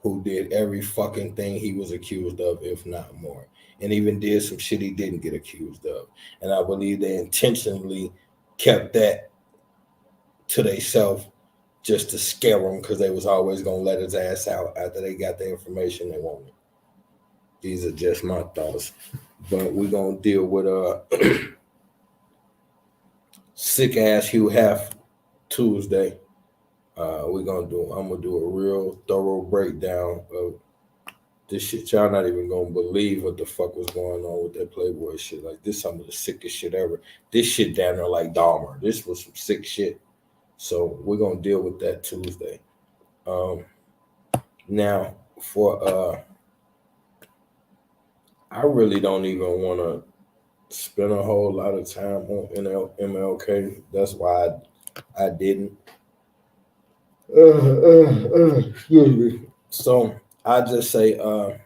who did every fucking thing he was accused of, if not more. And even did some shit he didn't get accused of. And I believe they intentionally kept that to themselves just to scare him because they was always going to let his ass out after they got the information they wanted. These are just my thoughts. But we're going to deal with sick ass Hugh Hef Tuesday. I'm gonna do a real thorough breakdown of this shit. Y'all not even gonna believe what the fuck was going on with that Playboy shit. Like, this some of the sickest shit ever. This shit down there like Dahmer. This was some sick shit. So we're gonna deal with that Tuesday. Now for I really don't even want to spend a whole lot of time on MLK. That's why I didn't. Excuse me. So I just say I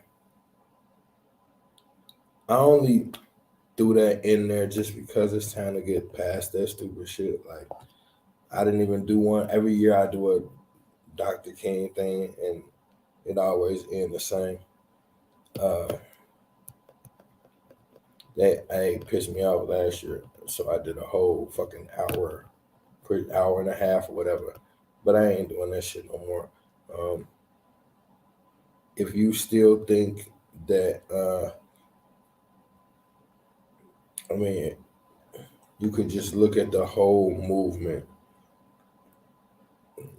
only threw that in there just because it's time to get past that stupid shit. Like, I didn't even do one. Every year I do a Dr. King thing, and it always ends the same. That pissed me off last year, so I did a whole fucking hour and a half or whatever. But I ain't doing that shit no more. If you still think that, I mean, you could just look at the whole movement.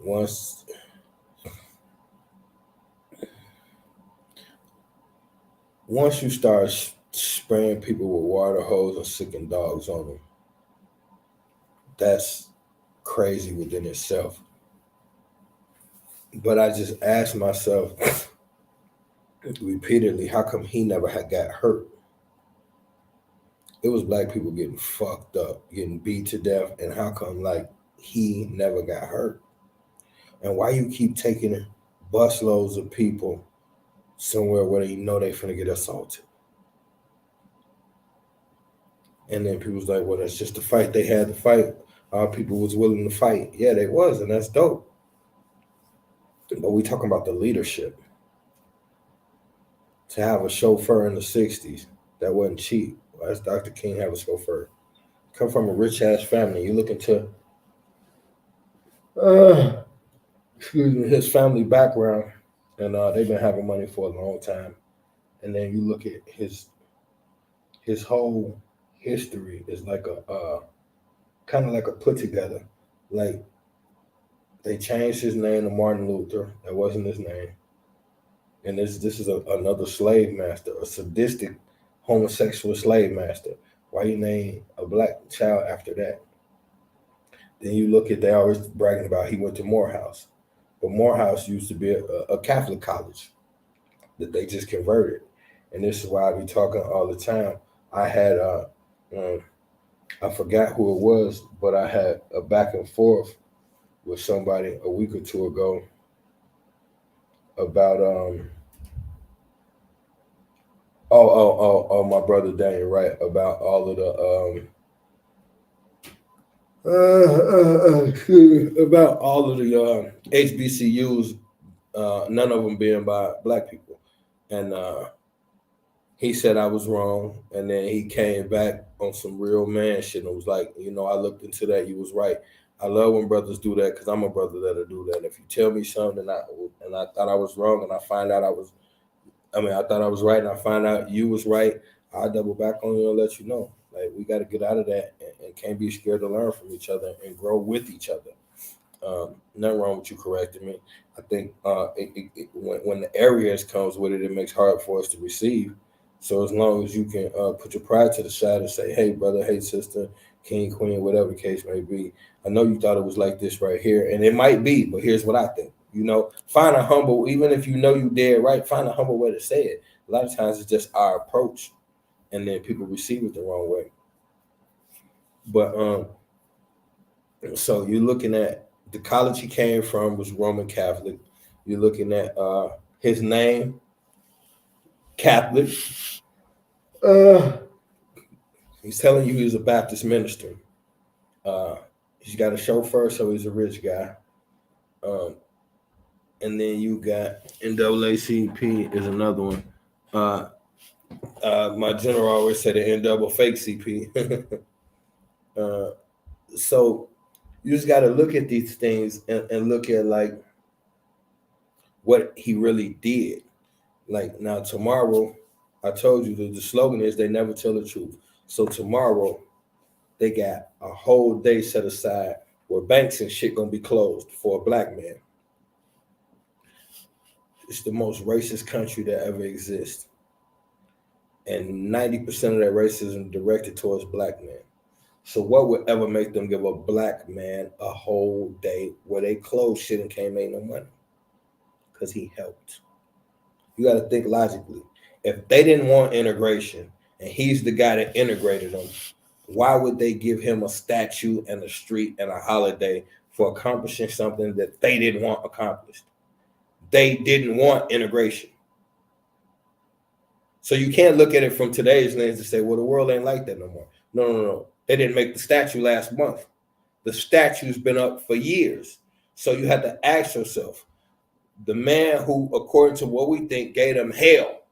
Once you start spraying people with water hose and sicking dogs on them, that's crazy within itself. But I just asked myself repeatedly, how come he never had got hurt? It was black people getting fucked up, getting beat to death, and how come like he never got hurt? And why you keep taking busloads of people somewhere where you know they finna get assaulted? And then people's like, well, that's just the fight they had to fight. Our people was willing to fight. Yeah, they was, and that's dope. But we talking about the leadership. To have a chauffeur in the 60s, that wasn't cheap. Why does Dr. King have a chauffeur? Come from a rich ass family. You looking to excuse me, his family background, and they've been having money for a long time. And then you look at his whole history is like a kind of like a put together. Like they changed his name to Martin Luther. That wasn't his name. And this is another slave master, a sadistic homosexual slave master. Why you name a black child after that? Then you look at they always bragging about he went to Morehouse, but Morehouse used to be a Catholic college that they just converted. And this is why I be talking all the time. I had um, I forgot who it was, but I had a back and forth with somebody a week or two ago about my brother Daniel Wright about all of the about all of the HBCUs, none of them being by black people, and he said I was wrong, and then he came back on some real man shit and was like, I looked into that. You was right. I love when brothers do that because I'm a brother that'll do that. If you tell me something and I thought I was wrong and I find out I thought I was right and I find out you was right, I'll double back on you and let you know. Like we got to get out of that and can't be scared to learn from each other and grow with each other. Nothing wrong with you correcting me. I think when the arrogance comes with it, it makes hard for us to receive. So as long as you can put your pride to the side and say, "Hey, brother, hey, sister, king, queen, whatever the case may be, I know you thought it was like this right here, and it might be, but here's what I think." Find a humble, even if you know you dead right, find a humble way to say it. A lot of times it's just our approach, and then people receive it the wrong way. But so you're looking at the college he came from was Roman Catholic. You're looking at his name, Catholic. Uh, he's telling you he's a Baptist minister. Uh, he's got a chauffeur, so he's a rich guy. Um, and then you got NAACP is another one. Uh, my general always said the N fake CP. So you just got to look at these things and look at like what he really did. Like now, tomorrow, I told you the slogan is they never tell the truth. So tomorrow, they got a whole day set aside where banks and shit gonna be closed for a black man. It's the most racist country that ever exists, and 90% of that racism directed towards black men. So what would ever make them give a black man a whole day where they close shit and can't make no money? Because he helped. You got to think logically. If they didn't want integration and he's the guy that integrated them, why would they give him a statue and a street and a holiday for accomplishing something that they didn't want accomplished? They didn't want integration. So you can't look at it from today's lens and say, well, the world ain't like that no more. No. They didn't make the statue last month. The statue's been up for years. So you have to ask yourself, the man who, according to what we think, gave them hell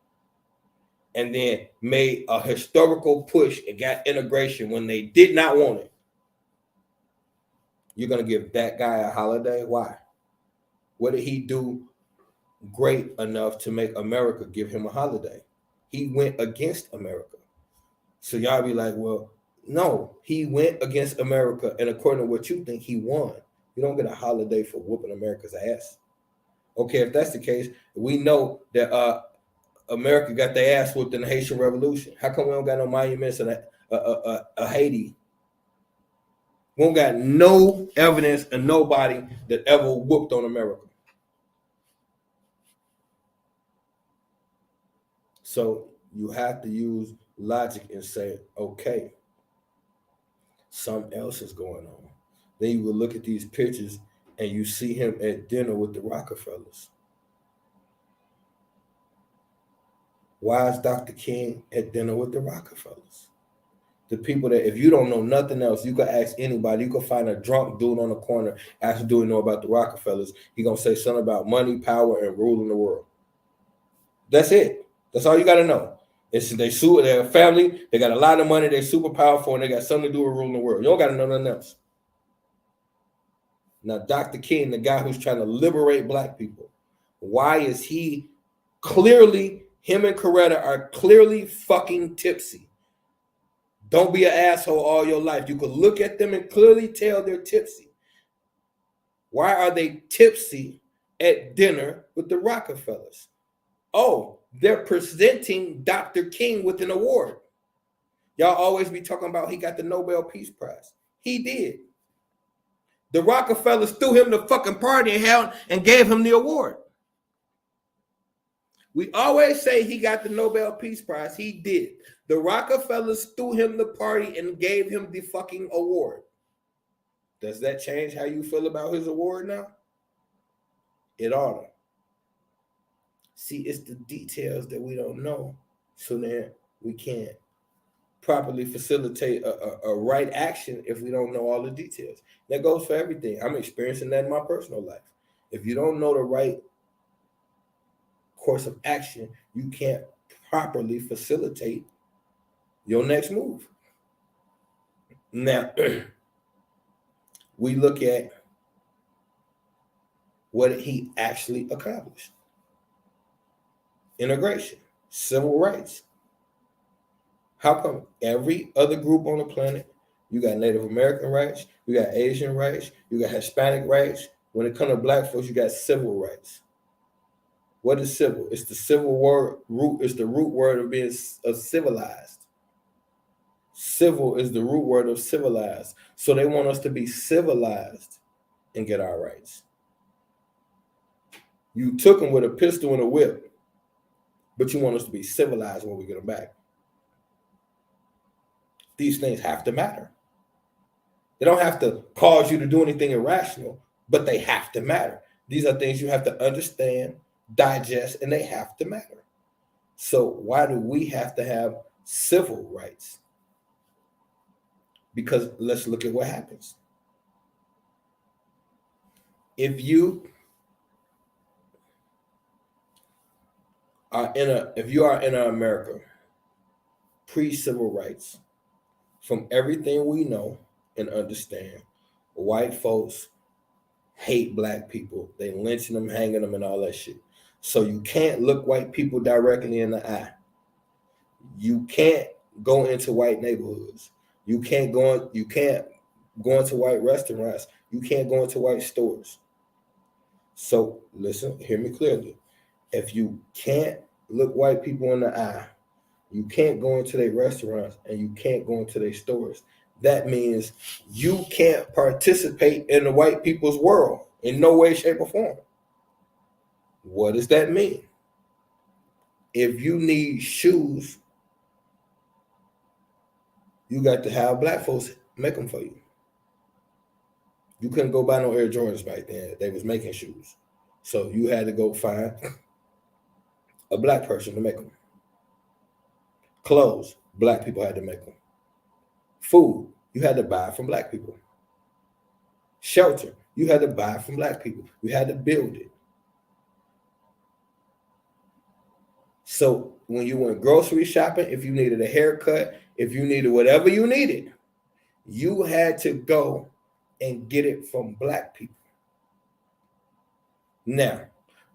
and then made a historical push and got integration when they did not want it, you're going to give that guy a holiday? Why? What did he do great enough to make America give him a holiday? He went against America. So y'all be like, well, no, he went against America, and according to what you think, he won. You don't get a holiday for whooping America's ass. Okay, if that's the case, we know that America got their ass whooped in the Haitian Revolution. How come we don't got no monuments of Haiti? We don't got no evidence of nobody that ever whooped on America. So you have to use logic and say, okay, something else is going on. Then you will look at these pictures and you see him at dinner with the Rockefellers. Why is Dr. King at dinner with the Rockefellers? The people that, if you don't know nothing else, you can ask anybody. You can find a drunk dude on the corner, ask him, do you know about the Rockefellers? He gonna say something about money, power, and ruling the world. That's it. That's all you got to know. They're a family. They got a lot of money. They're super powerful, and they got something to do with ruling the world. You don't got to know nothing else. Now, Dr. King, the guy who's trying to liberate black people, why is he clearly, him and Coretta are clearly fucking tipsy? Don't be an asshole all your life. You could look at them and clearly tell they're tipsy. Why are they tipsy at dinner with the Rockefellers? Oh, they're presenting Dr. King with an award. Y'all always be talking about he got the Nobel Peace Prize. He did. The Rockefellers threw him the fucking party in hell and gave him the award. We always say he got the Nobel Peace Prize. He did. The Rockefellers threw him the party and gave him the fucking award. Does that change how you feel about his award now? It ought to. See, it's the details that we don't know, so then we can't properly facilitate a right action if we don't know all the details. That goes for everything. I'm experiencing that in my personal life. If you don't know the right course of action, you can't properly facilitate your next move. Now, we look at what he actually accomplished. Integration, civil rights. How come every other group on the planet, you got Native American rights, you got Asian rights, you got Hispanic rights. When it comes to black folks, you got civil rights. What is civil? It's the civil word root. It's the root word of being civilized. Civil is the root word of civilized. So they want us to be civilized and get our rights. You took them with a pistol and a whip, but you want us to be civilized when we get them back. These things have to matter. They don't have to cause you to do anything irrational, but they have to matter. These are things you have to understand, digest, and they have to matter. So why do we have to have civil rights? Because let's look at what happens. If you are in America pre-civil rights, from everything we know and understand, white folks hate black people. They lynching them, hanging them, and all that shit. So you can't look white people directly in the eye. You can't go into white neighborhoods. You can't go into white restaurants. You can't go into white stores. So listen, hear me clearly. If you can't look white people in the eye, you can't go into their restaurants and you can't go into their stores. That means you can't participate in the white people's world in no way, shape, or form. What does that mean? If you need shoes, you got to have black folks make them for you. You couldn't go buy no Air Jordans back then. They was making shoes. So you had to go find a black person to make them. Clothes, black people had to make them. Food, you had to buy from black people. Shelter, you had to buy from black people. You had to build it. So when you went grocery shopping, if you needed a haircut, if you needed whatever you needed, you had to go and get it from black people. Now,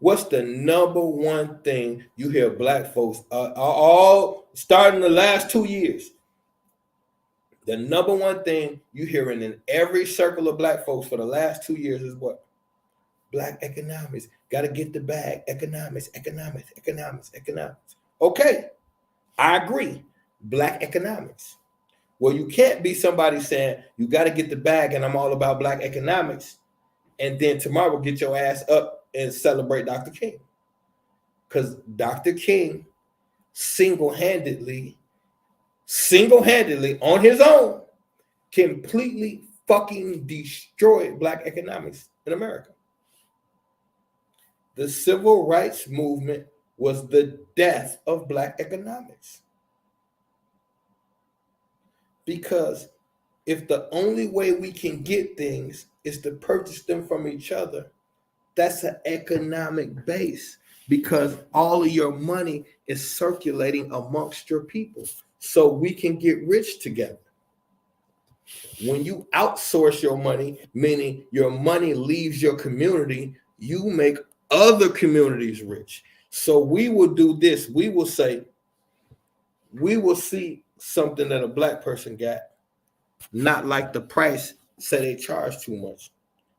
what's the number one thing you hear black folks all starting the last 2 years? The number one thing you hearing in every circle of black folks for the last 2 years is what? Black economics. Got to get the bag. Economics. Okay, I agree. Black economics. Well, you can't be somebody saying you got to get the bag and I'm all about black economics, and then tomorrow get your ass up and celebrate Dr. King. Because Dr. King single-handedly on his own completely fucking destroyed black economics in America. The civil rights movement was the death of black economics. Because if the only way we can get things is to purchase them from each other, that's an economic base, because all of your money is circulating amongst your people so we can get rich together. When you outsource your money, meaning your money leaves your community, you make other communities rich. So we will do this. We will say, we will see something that a black person got, not like the price, say they charge too much,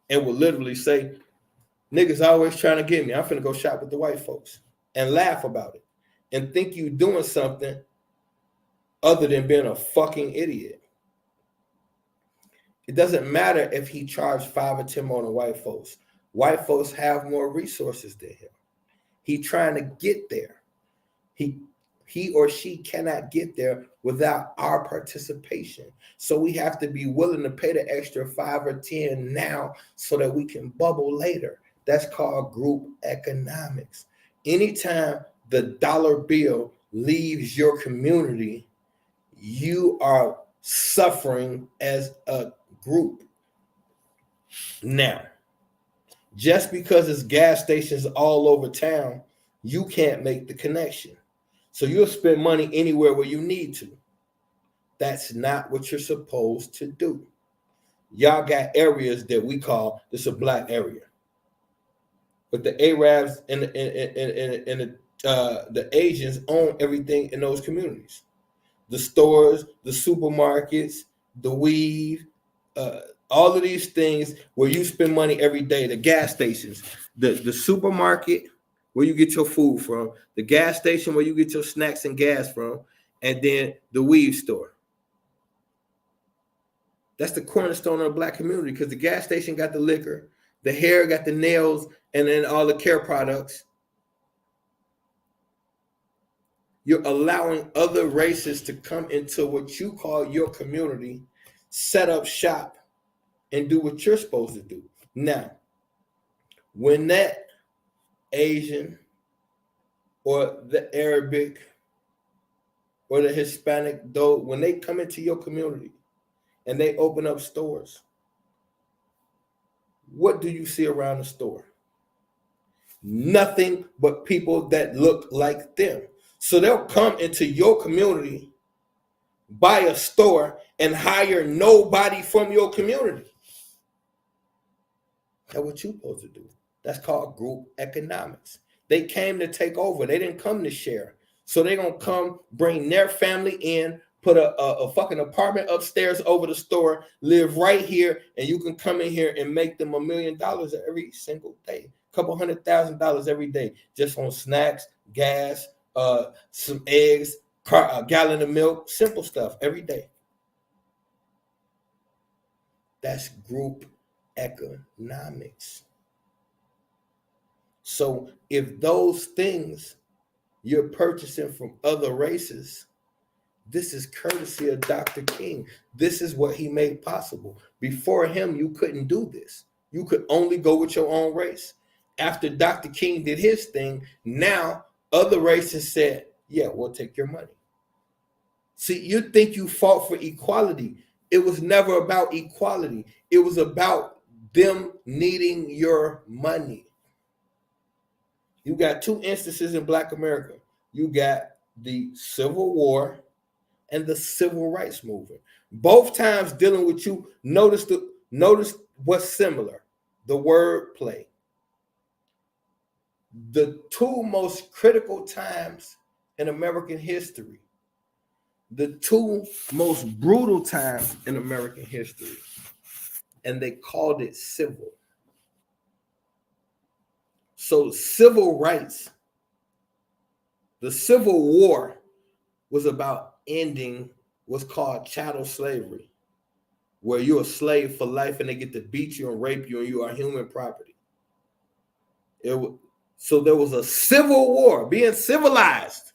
and will literally say, niggas always trying to get me. I'm finna go shop with the white folks and laugh about it and think you doing something other than being a fucking idiot. It doesn't matter if he charged 5 or 10 more than white folks. White folks have more resources than him. He trying to get there. He or she cannot get there without our participation. So we have to be willing to pay the extra 5 or 10 now so that we can bubble later. That's called group economics. Anytime the dollar bill leaves your community, you are suffering as a group. Now, just because it's gas stations all over town, you can't make the connection. So you'll spend money anywhere where you need to. That's not what you're supposed to do. Y'all got areas that we call, this is a black area. But the Arabs and the Asians own everything in those communities. The stores, the supermarkets, the weave, all of these things where you spend money every day, the gas stations, the supermarket where you get your food from, the gas station where you get your snacks and gas from, and then the weave store. That's the cornerstone of the black community because the gas station got the liquor, the hair got the nails, and then all the care products. You're allowing other races to come into what you call your community, set up shop, and do what you're supposed to do. Now, when that Asian or the Arabic or the Hispanic, though, when they come into your community and they open up stores, what do you see around the store? Nothing but people that look like them. So they'll come into your community, buy a store, and hire nobody from your community. That's what you're supposed to do. That's called group economics. They came to take over. They didn't come to share. So they're going to come bring their family in, put a fucking apartment upstairs over the store, live right here, and you can come in here and make them $1 million every single day. A couple $100,000 every day just on snacks, gas, some eggs, a gallon of milk, simple stuff every day. That's group economics. So if those things you're purchasing from other races, this is courtesy of Dr. King. This is what he made possible. Before him, you couldn't do this. You could only go with your own race. After Dr. King did his thing, now other races said, yeah, we'll take your money. See, you think you fought for equality. It was never about equality. It was about them needing your money. You got two instances in Black America. You got the Civil War and the Civil Rights Movement. Both times dealing with you. Notice what's similar. The word play. The two most critical times in American history. The two most brutal times in American history. And they called it civil. So civil rights, the Civil War was about ending what's called chattel slavery, where you're a slave for life and they get to beat you and rape you and you are human property. So there was a civil war, being civilized.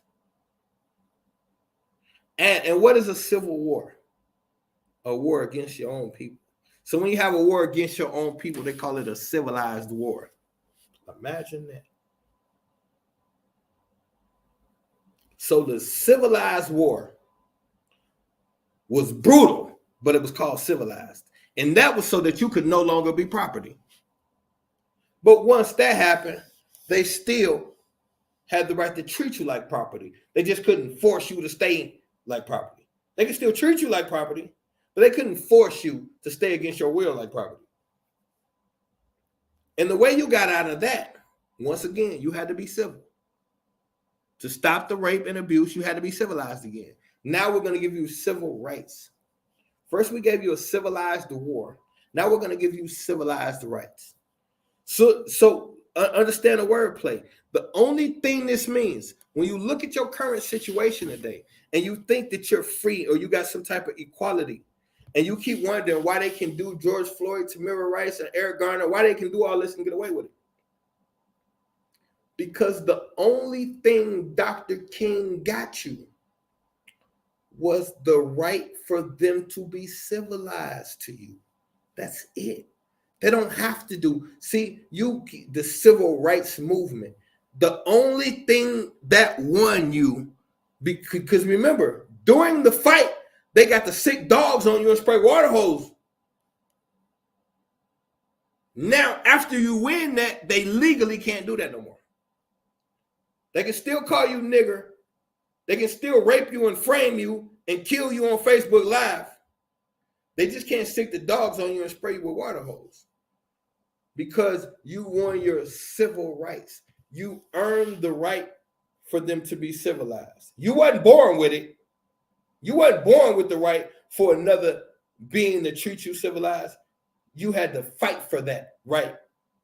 And what is a civil war? A war against your own people. So when you have a war against your own people, they call it a civilized war. Imagine that. So the civilized war was brutal, but it was called civilized. And that was so that you could no longer be property. But once that happened, they still had the right to treat you like property. They just couldn't force you to stay like property. They could still treat you like property, but they couldn't force you to stay against your will like property. And the way you got out of that, once again, you had to be civil. To stop the rape and abuse, you had to be civilized again. Now we're going to give you civil rights. First, we gave you a civilized war. Now we're going to give you civilized rights. So understand the wordplay. The only thing this means, when you look at your current situation today and you think that you're free or you got some type of equality, and you keep wondering why they can do George Floyd, Tamir Rice, and Eric Garner, why they can do all this and get away with it. Because the only thing Dr. King got you was the right for them to be civilized to you. That's it. They don't have to do, see, the civil rights movement, the only thing that won you, because remember, during the fight, they got the sick dogs on you and spray water hose. Now, after you win that, they legally can't do that no more. They can still call you nigger. They can still rape you and frame you and kill you on Facebook Live. They just can't stick the dogs on you and spray you with water hose. Because you won your civil rights. You earned the right for them to be civilized. You wasn't born with it. You wasn't born with the right for another being to treat you civilized. You had to fight for that right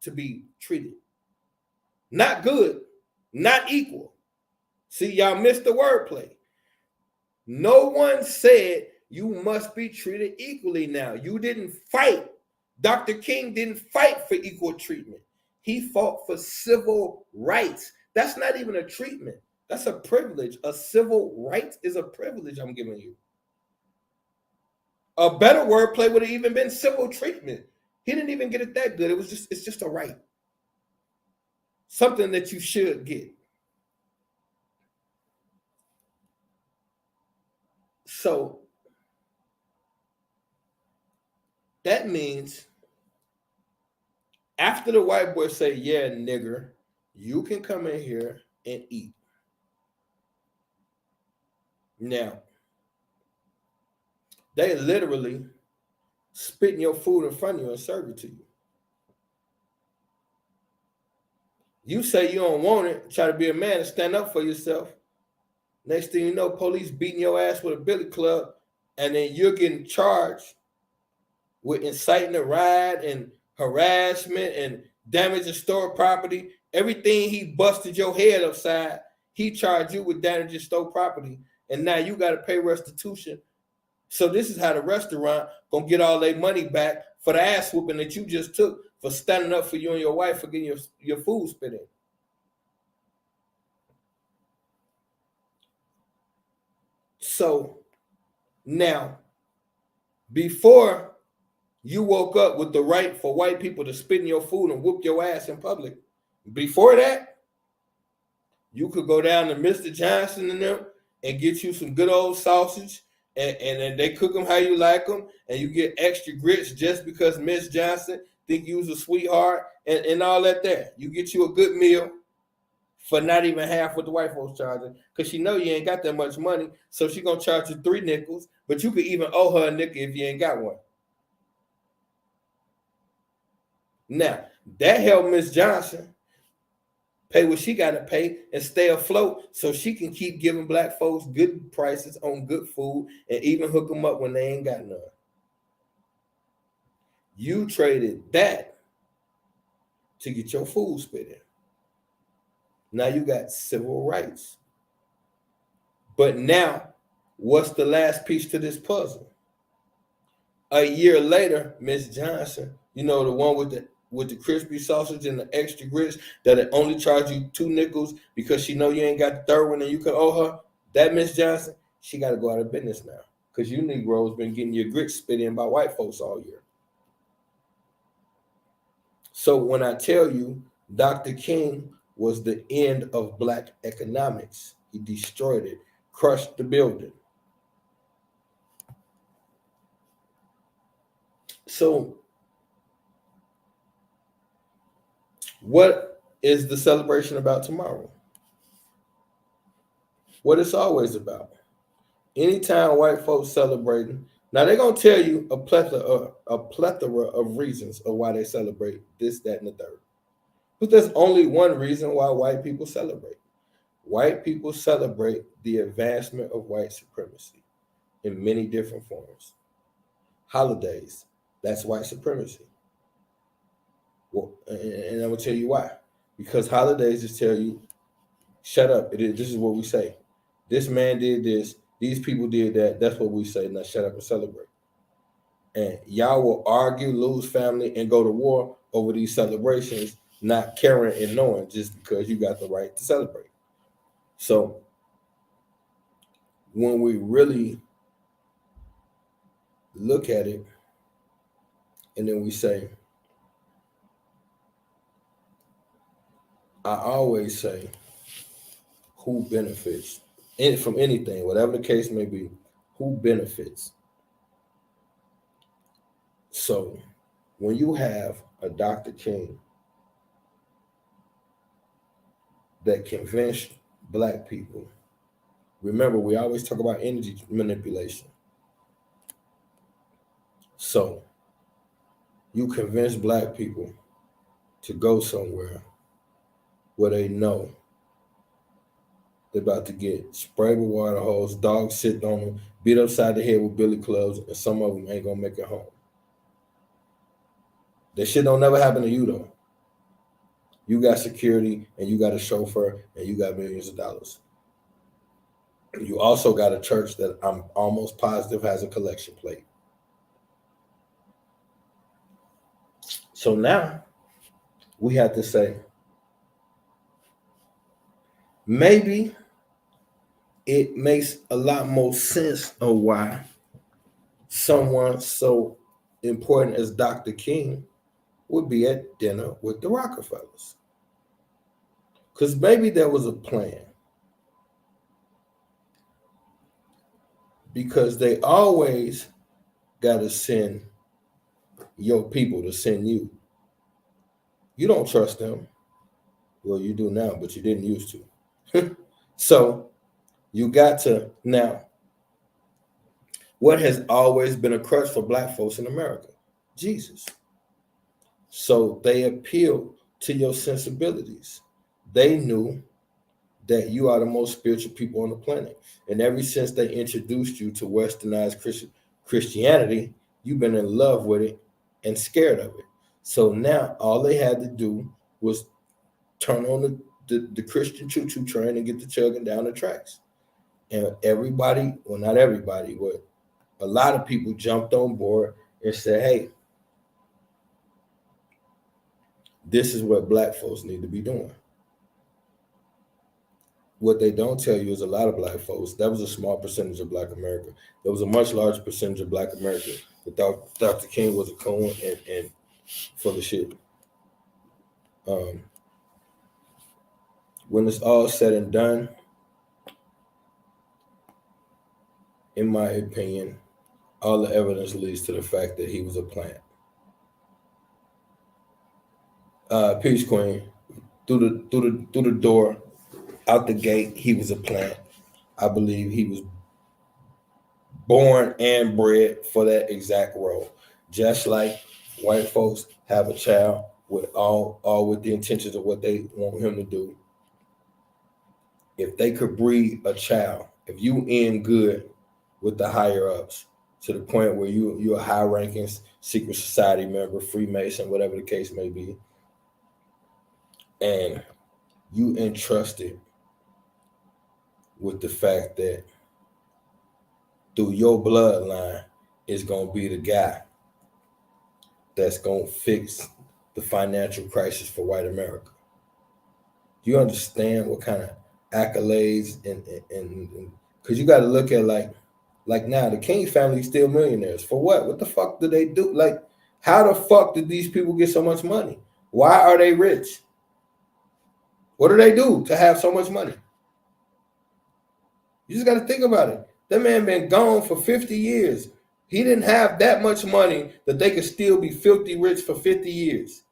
to be treated. Not good, not equal. See, y'all missed the wordplay. No one said you must be treated equally now. You didn't fight. Dr. King didn't fight for equal treatment. He fought for civil rights. That's not even a treatment. That's a privilege. A civil right is a privilege I'm giving you. A better wordplay would have even been civil treatment. He didn't even get it that good. It's just a right. Something that you should get. So that means after the white boy say, yeah, nigger, you can come in here and eat. Now, they literally spitting your food in front of you and serve it to you. You say you don't want it, try to be a man and stand up for yourself. Next thing you know, police beating your ass with a billy club, and then you're getting charged with inciting a riot and harassment and damaging stored property. Everything he busted your head upside, he charged you with damaging stored property, and now you got to pay restitution. So this is how the restaurant gonna get all their money back for the ass whooping that you just took for standing up for you and your wife for getting your food spit in. So now, before you woke up with the right for white people to spit in your food and whoop your ass in public, before that, you could go down to Mr. Johnson and them and get you some good old sausage, and they cook them how you like them, and you get extra grits just because Miss Johnson think you was a sweetheart and all that there. You get you a good meal for not even half what the white folks charging, because she know you ain't got that much money, so she gonna charge you 3 nickels, but you could even owe her a nickel if you ain't got one. Now, that helped Miss Johnson pay what she got to pay and stay afloat so she can keep giving black folks good prices on good food and even hook them up when they ain't got none. You traded that to get your food spit in. Now you got civil rights. But now, what's the last piece to this puzzle? A year later, Miss Johnson, you know, the one with the crispy sausage and the extra grits that it only charge you 2 nickels because she know you ain't got the third one and you can owe her, that Miss Johnson, she got to go out of business now because you Negroes been getting your grits spit in by white folks all year. So when I tell you Dr. King was the end of black economics, he destroyed it, crushed the building. So what is the celebration about tomorrow? What it's always about. Anytime white folks celebrating, Now they're gonna tell you a plethora of reasons of why they celebrate this, that, and the third. But there's only one reason why white people celebrate. White people celebrate the advancement of white supremacy in many different forms. Holidays, that's white supremacy. Well, and I'm gonna tell you why. Because holidays just tell you, shut up. This is what we say. This man did this. These people did that. That's what we say. Now shut up and celebrate. And y'all will argue, lose family, and go to war over these celebrations, not caring and knowing just because you got the right to celebrate. So when we really look at it, and then we say, I always say, who benefits from anything, whatever the case may be, who benefits? So when you have a Dr. King that convinced black people, remember, we always talk about energy manipulation. So you convince black people to go somewhere where they know they're about to get sprayed with water hose, dogs sitting on them, beat upside the head with billy clubs, and some of them ain't gonna make it home. That shit don't never happen to you though. You got security and you got a chauffeur and you got millions of dollars. You also got a church that I'm almost positive has a collection plate. So now we have to say, maybe it makes a lot more sense of why someone so important as Dr. King would be at dinner with the Rockefellers. Because maybe there was a plan. Because they always got to send your people to send you. You don't trust them. Well, you do now, but you didn't used to. So you got to now. What has always been a crutch for black folks in America? Jesus. So they appealed to your sensibilities. They knew that you are the most spiritual people on the planet. And ever since they introduced you to westernized Christianity, you've been in love with it and scared of it. So now all they had to do was turn on the Christian choo-choo train and get the chugging down the tracks. And everybody, well, not everybody, but a lot of people jumped on board and said, hey, this is what black folks need to be doing. What they don't tell you is a lot of black folks, that was a small percentage of black America. There was a much larger percentage of black America that thought Dr. King was a coon and full of shit. When it's all said and done, in my opinion, all the evidence leads to the fact that he was a plant. Peace Queen, through the door, out the gate, he was a plant. I believe he was born and bred for that exact role. Just like white folks have a child with all with the intentions of what they want him to do. If they could breed a child, if you end good with the higher ups to the point where you're a high-ranking secret society member, Freemason, whatever the case may be, and you entrusted with the fact that through your bloodline is going to be the guy that's going to fix the financial crisis for white America. Do you understand what kind of accolades and because you got to look at like now the King family is still millionaires. For what? What the fuck do they do? Like, how the fuck did these people get so much money? Why are they rich? What do they do to have so much money? You just got to think about it. That man been gone for 50 years. He didn't have that much money that they could still be filthy rich for 50 years.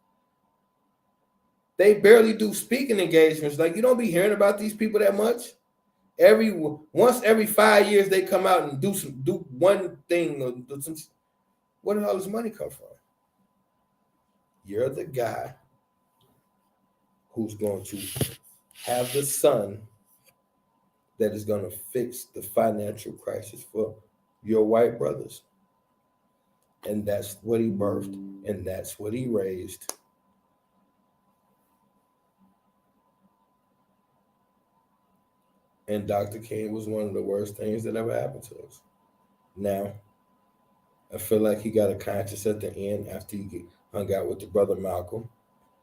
They barely do speaking engagements. Like, you don't be hearing about these people that much. Once every 5 years they come out and do one thing or do some. Where did all this money come from? You're the guy who's going to have the son that is going to fix the financial crisis for your white brothers. And that's what he birthed, and that's what he raised. And Dr. King was one of the worst things that ever happened to us. Now, I feel like he got a conscience at the end after he hung out with the brother Malcolm.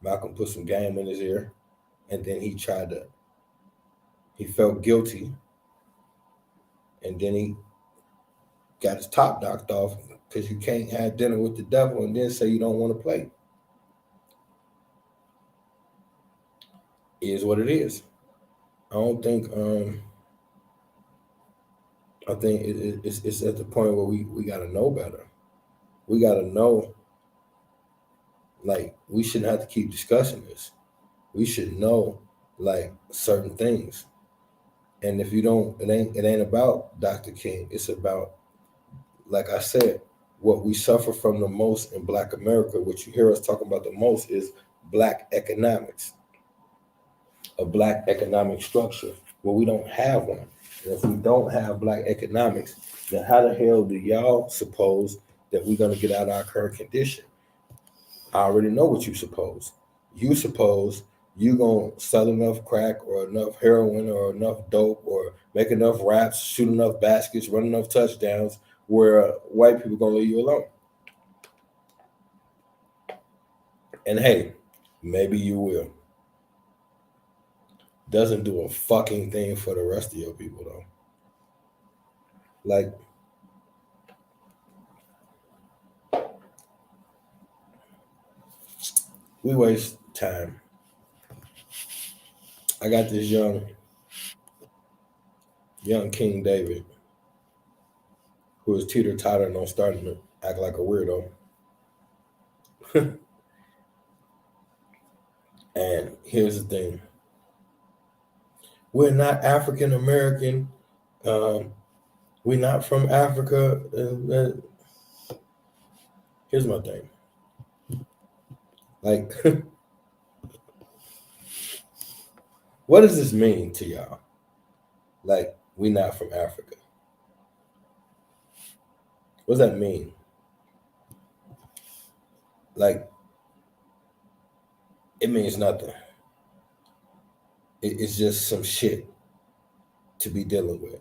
Malcolm put some game in his ear, and then he felt guilty, and then he got his top knocked off because you can't have dinner with the devil and then say you don't want to play. It is what it is. I don't think I think it's at the point where we got to know better. We got to know, like, we shouldn't have to keep discussing this. We should know, like, certain things. And if you don't, it ain't about Dr. King. It's about, like I said, what we suffer from the most in Black America. What you hear us talking about the most is Black economics, a Black economic structure. Well, we don't have one. And if we don't have Black economics, then how the hell do y'all suppose that we're going to get out of our current condition? I already know what you suppose. You suppose you going to sell enough crack or enough heroin or enough dope or make enough raps, shoot enough baskets, run enough touchdowns where white people going to leave you alone. And hey, maybe you will. Doesn't do a fucking thing for the rest of your people, though. Like, we waste time. I got this young King David who is teeter-tottering on starting to act like a weirdo. And here's the thing. We're not African American. We're not from Africa. Here's my thing. Like, what does this mean to y'all? Like, we're not from Africa. What does that mean? Like, it means nothing. It's just some shit to be dealing with,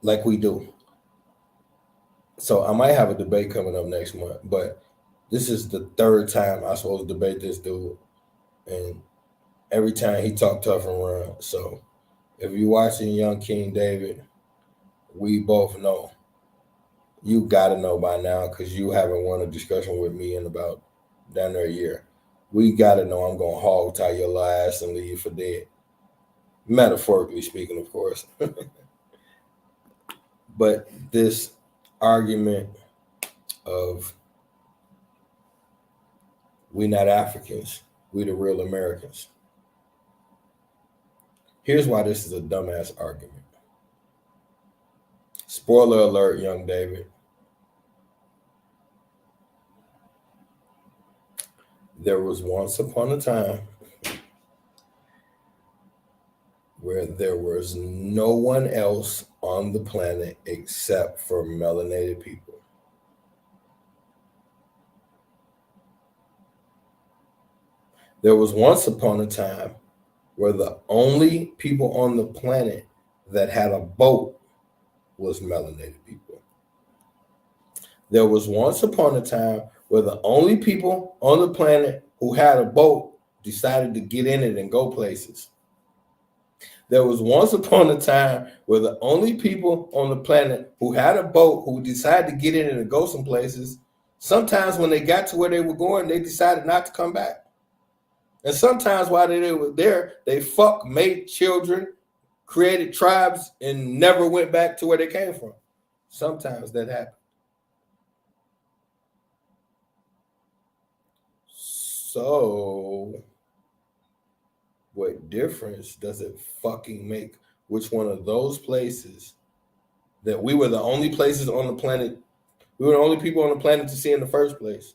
like we do. So I might have a debate coming up next month, but this is the third time I'm supposed to debate this dude, and every time he talk tough and run. So if you're watching Young King David, we both know. You gotta know by now because you haven't won a discussion with me in about down there a year. We gotta know I'm gonna hog tie your little ass and leave you for dead. Metaphorically speaking, of course. But this argument of we not Africans, we the real Americans. Here's why this is a dumbass argument. Spoiler alert, young David. There was once upon a time where there was no one else on the planet except for melanated people. There was once upon a time where the only people on the planet that had a boat was melanated people. There was once upon a time where the only people on the planet who had a boat decided to get in it and go places. There was once upon a time where the only people on the planet who had a boat who decided to get in it and go some places, sometimes when they got to where they were going, they decided not to come back. And sometimes while they were there, they made children, created tribes, and never went back to where they came from. Sometimes that happened. So, what difference does it fucking make which one of those places that we were the only places on the planet, we were the only people on the planet to see in the first place.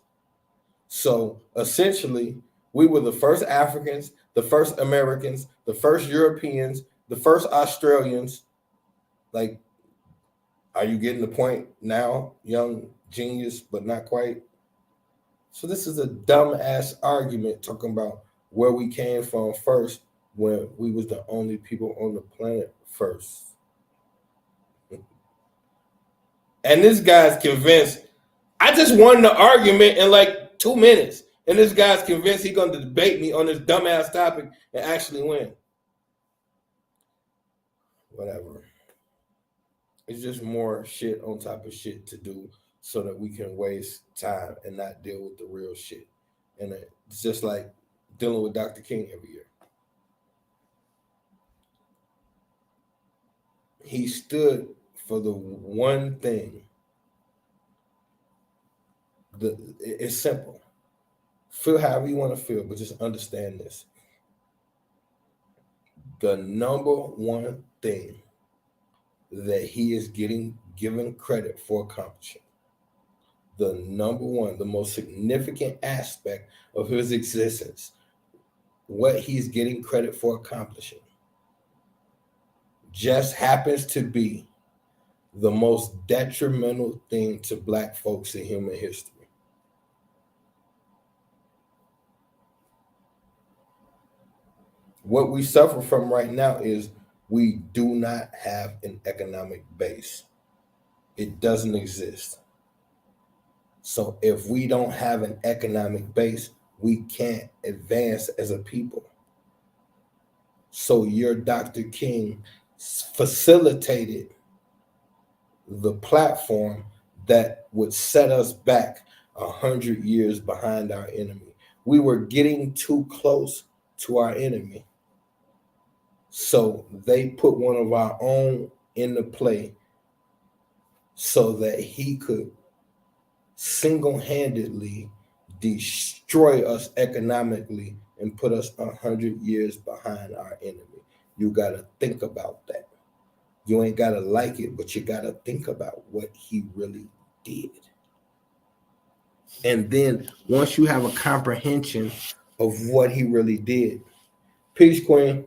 So essentially, we were the first Africans, the first Americans, the first Europeans, the first Australians. Like, are you getting the point now, young genius, but not quite? So this is a dumbass argument talking about where we came from first when we was the only people on the planet first. And this guy's convinced. I just won the argument in like 2 minutes. And this guy's convinced he's going to debate me on this dumbass topic and actually win. Whatever. It's just more shit on top of shit to do so that we can waste time and not deal with the real shit. And it's just like dealing with Dr. King every year. He stood for the one thing. It's simple. Feel however you want to feel, but just understand this. The number one thing that he is given credit for accomplishing, the number one, the most significant aspect of his existence, what he's getting credit for accomplishing, just happens to be the most detrimental thing to Black folks in human history. What we suffer from right now is we do not have an economic base. It doesn't exist. So if we don't have an economic base, we can't advance as a people. So your Dr. King facilitated the platform that would set us back 100 years behind our enemy. We were getting too close to our enemy. So they put one of our own in the play so that he could single-handedly destroy us economically and put us 100 years behind our enemy. You got to think about that. You ain't got to like it, but you got to think about what he really did. And then once you have a comprehension of what he really did, peace, Queen.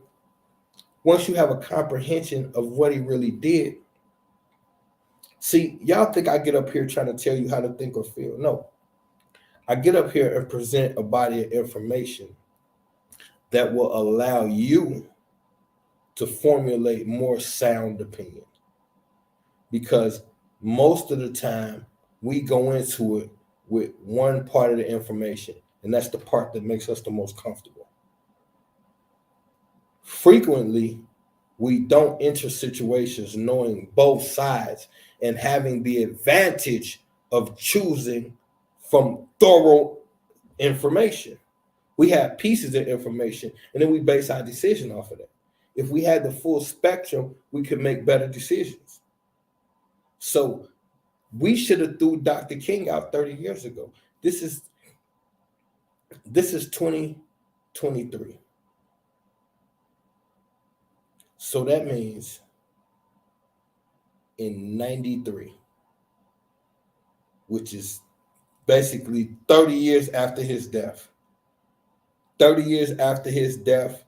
Once you have a comprehension of what he really did, see, y'all think I get up here trying to tell you how to think or feel. No. I get up here and present a body of information that will allow you to formulate more sound opinion. Because most of the time, we go into it with one part of the information, and that's the part that makes us the most comfortable. Frequently, we don't enter situations knowing both sides and having the advantage of choosing from thorough information. We have pieces of information, and then we base our decision off of that. If we had the full spectrum, we could make better decisions. So we should have threw Dr. King out 30 years ago. This is 2023. So that means in 93, which is basically 30 years after his death. 30 years after his death,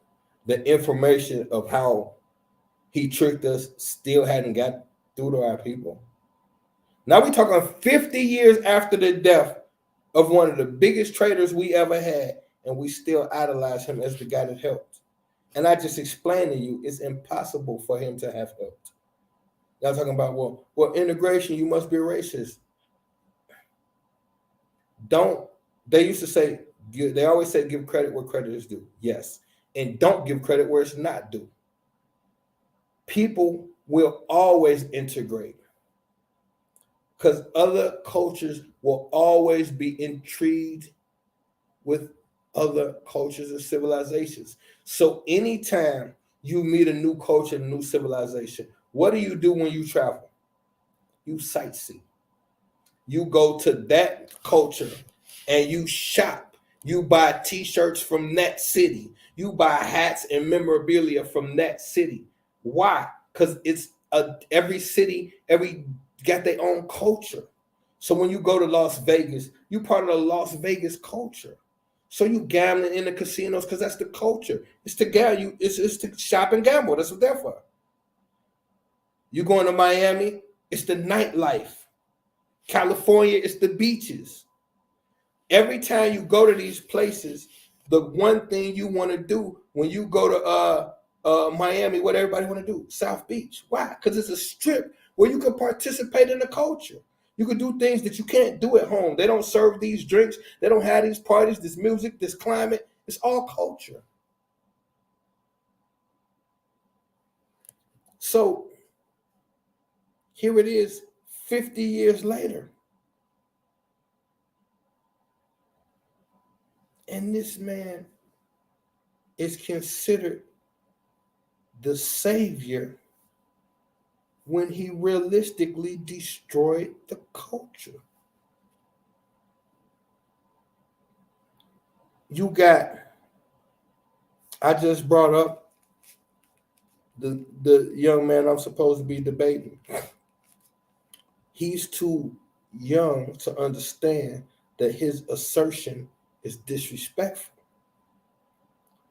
the information of how he tricked us still hadn't got through to our people. Now we're talking 50 years after the death of one of the biggest traders we ever had, and we still idolize him as the guy that helped. And I just explained to you, it's impossible for him to have helped. Y'all talking about, well, integration, you must be a racist. They used to say, they always say give credit where credit is due. Yes. And don't give credit where it's not due. People will always integrate because other cultures will always be intrigued with other cultures and civilizations. So anytime you meet a new culture, a new civilization, what do you do when you travel? You sightsee. You go to that culture and you shop. You buy t-shirts from that city. You buy hats and memorabilia from that city. Why? Because every city, every got their own culture. So when you go to Las Vegas, you part of the Las Vegas culture. So you gambling in the casinos because that's the culture. It's to gamble. It's to shop and gamble. That's what they're for. You going to Miami? It's the nightlife. California, it's the beaches. Every time you go to these places, the one thing you want to do when you go to Miami, what everybody want to do? South Beach. Why? Because it's a strip where you can participate in the culture. You can do things that you can't do at home. They don't serve these drinks. They don't have these parties, this music, this climate. It's all culture. So here it is, 50 years later. And this man is considered the savior when he realistically destroyed the culture. I just brought up the young man I'm supposed to be debating. He's too young to understand that his assertion is disrespectful.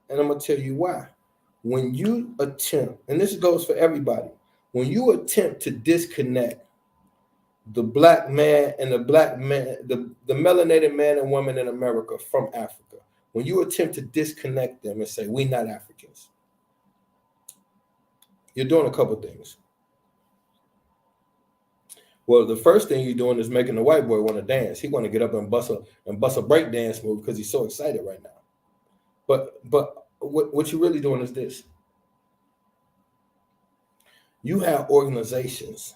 And I'm going to tell you why. When you attempt, and this goes for everybody, when you attempt to disconnect the black man and the melanated man and woman in America from Africa, when you attempt to disconnect them and say, we're not Africans, you're doing a couple things. Well, the first thing you're doing is making the white boy want to dance. He want to get up and bust a break dance move because he's so excited right now. But what you're really doing is this. You have organizations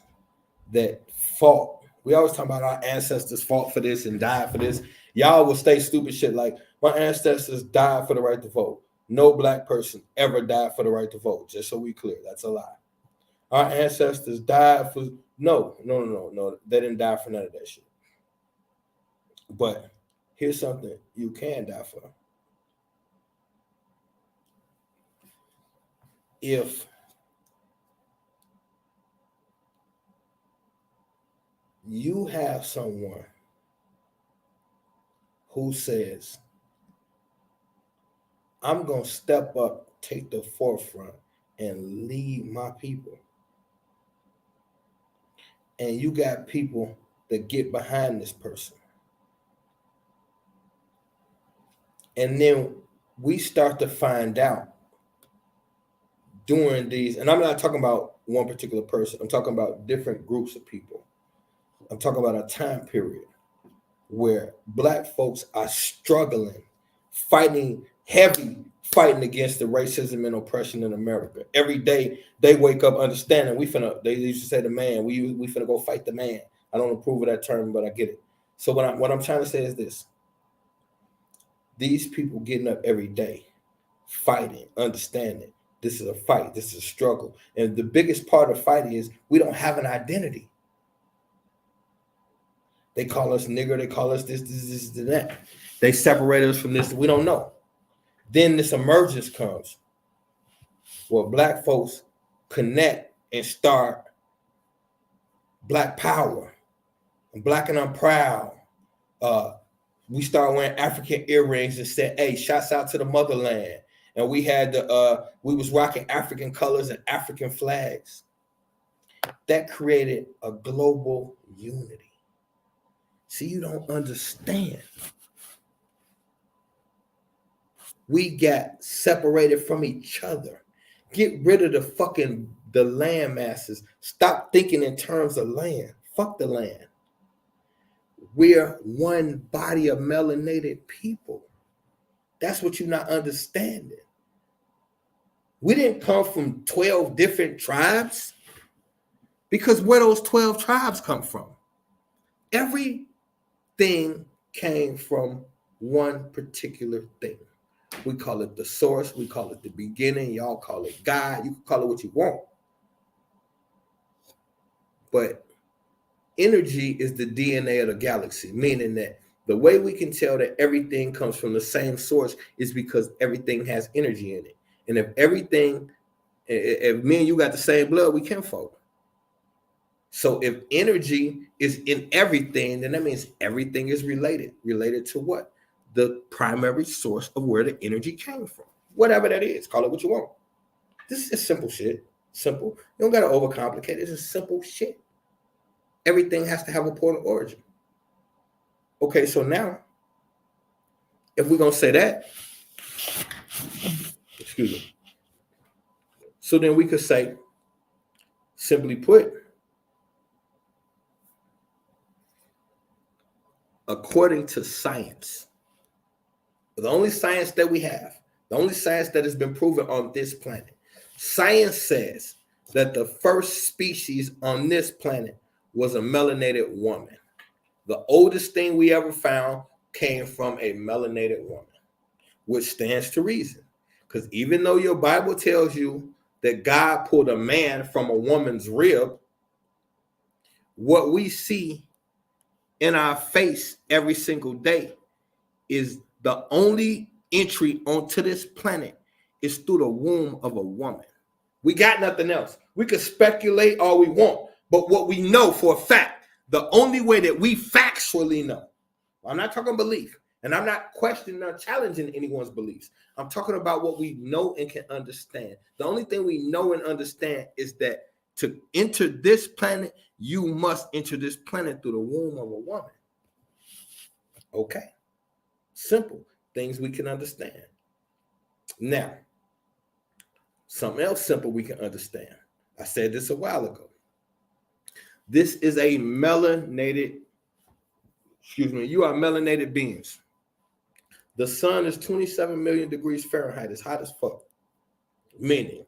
that fought. We always talk about our ancestors fought for this and died for this. Y'all will say stupid shit like, my ancestors died for the right to vote. No black person ever died for the right to vote. Just so we clear, that's a lie. Our ancestors died for, no. They didn't die for none of that shit. But here's something you can die for. If you have someone who says, I'm going to step up, take the forefront, and lead my people. And you got people that get behind this person. And then we start to find out during these, and I'm not talking about one particular person, I'm talking about different groups of people. I'm talking about a time period where black folks are struggling, fighting against the racism and oppression in America. Every day they wake up understanding they used to say the man, we finna go fight the man. I don't approve of that term, but I get it. So what I'm trying to say is this. These people getting up every day, fighting, understanding this is a fight, this is a struggle. And the biggest part of fighting is we don't have an identity. They call us nigger, they call us this, that. They separate us from this, we don't know. Then this emergence comes where black folks connect and start black power. I'm black and I'm proud. We start wearing African earrings and said, hey, shouts out to the motherland. And we had we was rocking African colors and African flags. That created a global unity. See, you don't understand. We got separated from each other. Get rid of the land masses. Stop thinking in terms of land. Fuck the land. We're one body of melanated people. That's what you're not understanding. We didn't come from 12 different tribes, because where those 12 tribes come from? Everything came from one particular thing. We call it the source. We call it the beginning. Y'all call it God. You can call it what you want. But energy is the DNA of the galaxy, meaning that the way we can tell that everything comes from the same source is because everything has energy in it. And if everything, If me and you got the same blood, we kinfolk. So if energy is in everything, then that means everything is related. Related to what? The primary source of where the energy came from. Whatever that is, call it what you want. This is simple shit. Simple. You don't got to overcomplicate it. It's just simple shit. Everything has to have a point of origin. Okay, so now, if we're going to say that, excuse me, so then we could say, simply put, according to science, the only science that we have, the only science that has been proven on this planet, science says that the first species on this planet was a melanated woman. The oldest thing we ever found came from a melanated woman, which stands to reason. Because even though your Bible tells you that God pulled a man from a woman's rib, what we see in our face every single day is the only entry onto this planet is through the womb of a woman. We got nothing else. We could speculate all we want, but what we know for a fact, the only way that we factually know, I'm not talking belief, and I'm not questioning or challenging anyone's beliefs. I'm talking about what we know and can understand. The only thing we know and understand is that to enter this planet, you must enter this planet through the womb of a woman. Okay. Simple things we can understand. Now, something else simple we can understand. I said this a while ago. This is a melanated, you are melanated beings. The sun is 27 million degrees Fahrenheit. It's hot as fuck. Meaning,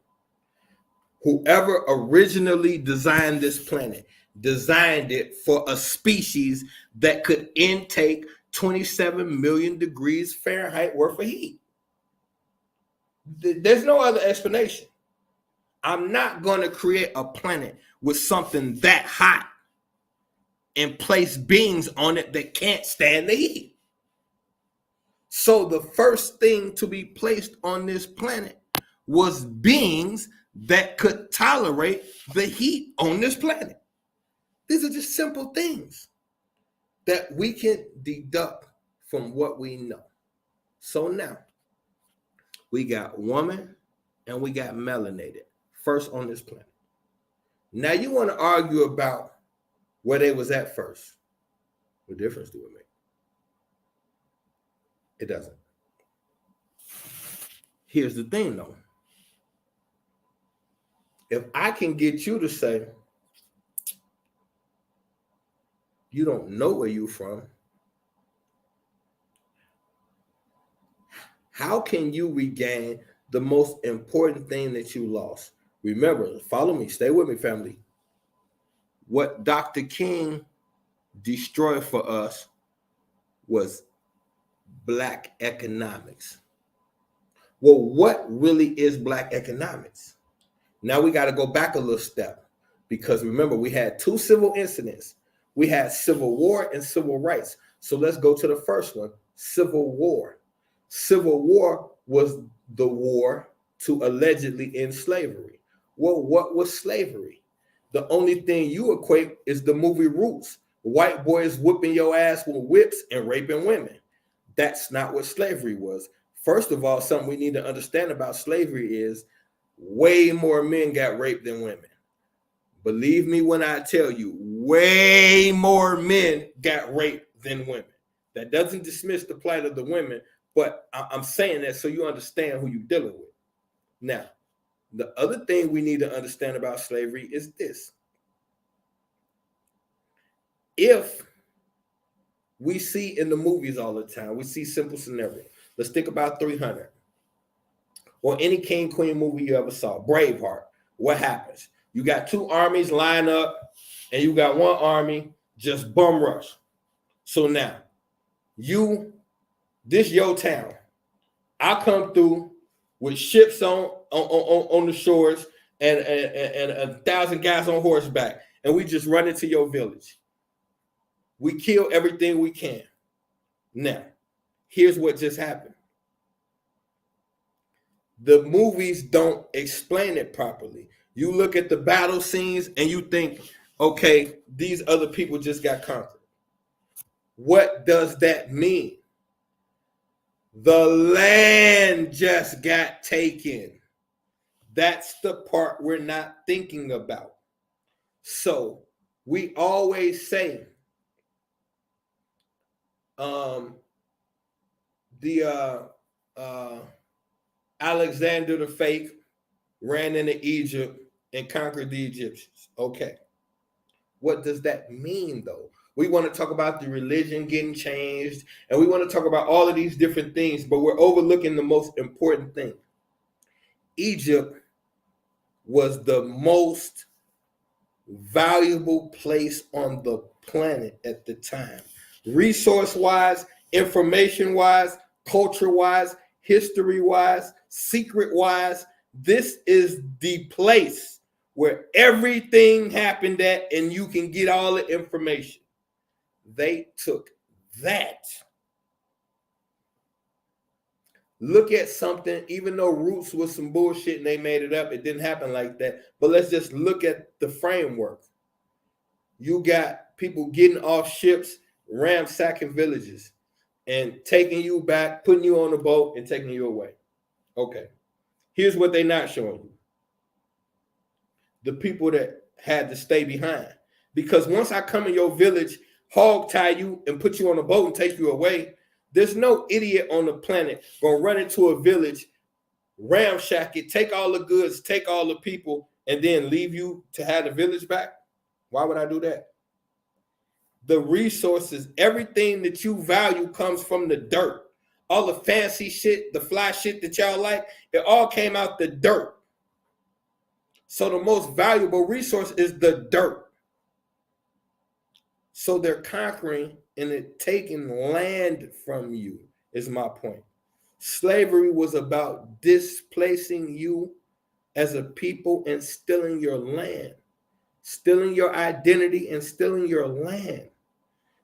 whoever originally designed this planet designed it for a species that could intake 27 million degrees Fahrenheit worth of heat. There's no other explanation. I'm not going to create a planet with something that hot and place beings on it that can't stand the heat. So the first thing to be placed on this planet was beings that could tolerate the heat on this planet. These are just simple things that we can deduct from what we know. So now, we got woman and we got melanated first on this planet. Now you want to argue about where they was at first. What difference do it make? It doesn't. Here's the thing though. If I can get you to say, you don't know where you're from, how can you regain the most important thing that you lost? Remember, follow me, stay with me, family. What Dr. King destroyed for us was Black economics. Well, what really is Black economics? Now we got to go back a little step, because remember, we had two civil incidents. We had civil war and civil rights. So let's go to the first one, civil war. Civil war was the war to allegedly end slavery. Well, what was slavery? The only thing you equate is the movie Roots. White boys whooping your ass with whips and raping women. That's not what slavery was. First of all, something we need to understand about slavery is way more men got raped than women. Believe me when I tell you, way more men got raped than women. That doesn't dismiss the plight of the women, but I'm saying that so you understand who you're dealing with. Now, the other thing we need to understand about slavery is this. If we see in the movies all the time, we see simple scenario. Let's think about 300 or any king queen movie you ever saw, Braveheart. What happens? You got two armies line up and you got one army just bum rush. So now this your town. I come through with ships on the shores and 1,000 guys on horseback, and we just run into your village. We kill everything we can. Now, here's what just happened. The movies don't explain it properly. You look at the battle scenes and you think, okay, these other people just got conquered. What does that mean? The land just got taken. That's the part we're not thinking about. So we always say, the Alexander the Fake ran into Egypt and conquered the Egyptians. Okay. What does that mean, though? We want to talk about the religion getting changed, and we want to talk about all of these different things, but we're overlooking the most important thing. Egypt was the most valuable place on the planet at the time. Resource-wise, information-wise, culture-wise, history-wise, secret-wise, this is the place where everything happened at, and you can get all the information. They took that. Look at something, even though Roots was some bullshit and they made it up, it didn't happen like that. But let's just look at the framework. You got people getting off ships, ransacking villages, and taking you back, putting you on a boat, and taking you away. Okay. Here's what they're not showing you. The people that had to stay behind. Because once I come in your village, hog tie you and put you on a boat and take you away, there's no idiot on the planet gonna run into a village, ramshack it, take all the goods, take all the people, and then leave you to have the village back. Why would I do that? The resources, everything that you value comes from the dirt. All the fancy shit, the fly shit that y'all like, it all came out the dirt. So the most valuable resource is the dirt. So they're conquering and it taking land from you, is my point. Slavery was about displacing you as a people and stealing your land, stealing your identity and stealing your land.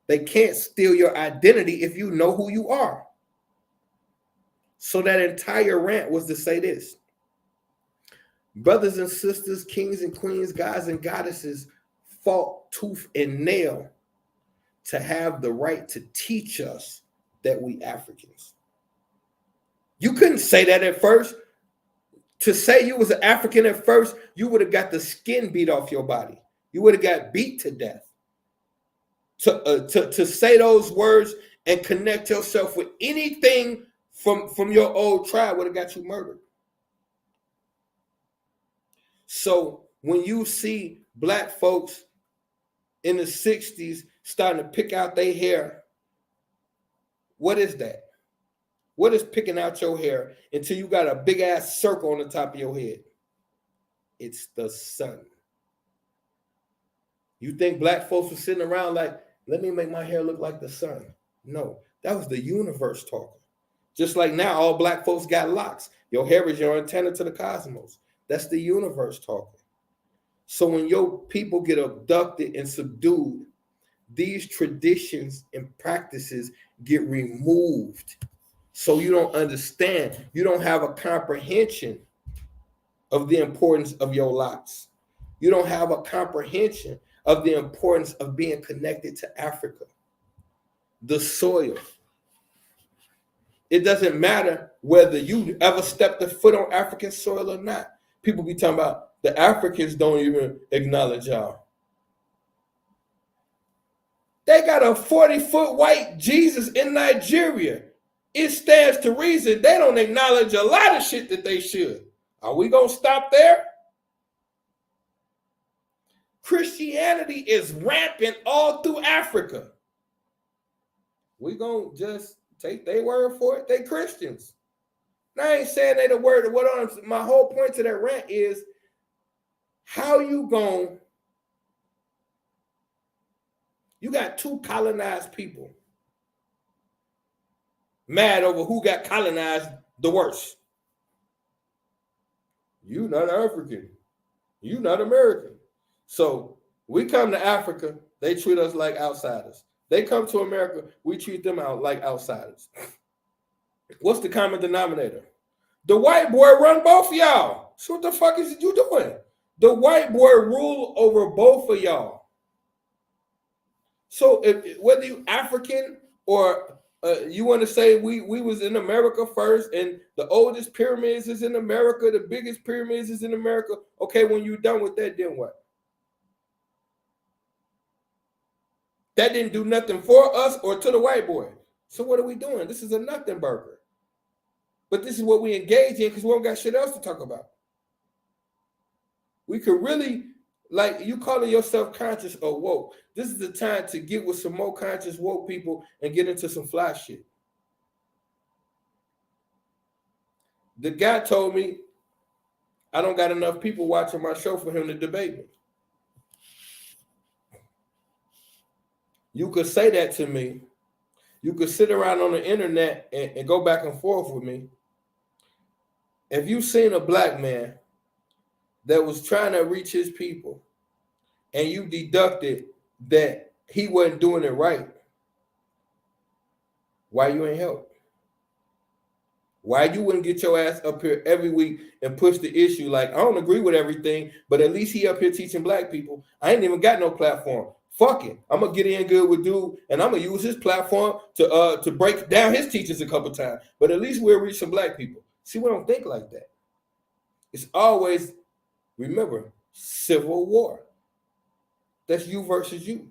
They can't steal your identity if you know who you are. So that entire rant was to say this. Brothers and sisters, kings and queens, gods and goddesses fought tooth and nail to have the right to teach us that we Africans. You couldn't say that at first. To say you was an African at first, you would have got the skin beat off your body. You would have got beat to death. To say those words and connect yourself with anything from your old tribe would have got you murdered. So when you see black folks in the 60s starting to pick out their hair, what is that? What is picking out your hair until you got a big ass circle on the top of your head? It's the sun. You think black folks were sitting around like, let me make my hair look like the sun? No, that was the universe talking. Just like now, all black folks got locks. Your hair is your antenna to the cosmos. That's the universe talking. So when your people get abducted and subdued, these traditions and practices get removed. So you don't understand. You don't have a comprehension of the importance of your locks. You don't have a comprehension of the importance of being connected to Africa, the soil. It doesn't matter whether you ever stepped a foot on African soil or not. People be talking about the Africans don't even acknowledge y'all. They got a 40-foot white Jesus in Nigeria. It stands to reason they don't acknowledge a lot of shit that they should. Are we going to stop there? Christianity is rampant all through Africa. We going to just take their word for it. They Christians. Now, I ain't saying they the word. My whole point to that rant is how you going. You got two colonized people mad over who got colonized the worst. You not African. You not American. So we come to Africa, they treat us like outsiders. They come to America, we treat them out like outsiders. What's the common denominator? The white boy run both of y'all. So what the fuck is you doing? The white boy rule over both of y'all. So whether you African or you want to say we was in America first, and the oldest pyramids is in America, the biggest pyramids is in America. Okay, when you're done with that, then what? That didn't do nothing for us or to the white boy. So what are we doing? This is a nothing burger. But this is what we engage in because we don't got shit else to talk about. We could really, like you calling yourself conscious or woke. This is the time to get with some more conscious woke people and get into some fly shit. The guy told me I don't got enough people watching my show for him to debate me. You could say that to me. You could sit around on the internet and go back and forth with me. If you've seen a black man that was trying to reach his people and you deducted that he wasn't doing it right, why you ain't help? Why you wouldn't get your ass up here every week and push the issue? Like, I don't agree with everything, but at least he up here teaching black people. I ain't even got no platform. Fuck it. I'm gonna get in good with dude, and I'm gonna use his platform to break down his teachings a couple times. But at least we'll reach some black people. See, we don't think like that. It's always, remember, civil war. That's you versus you.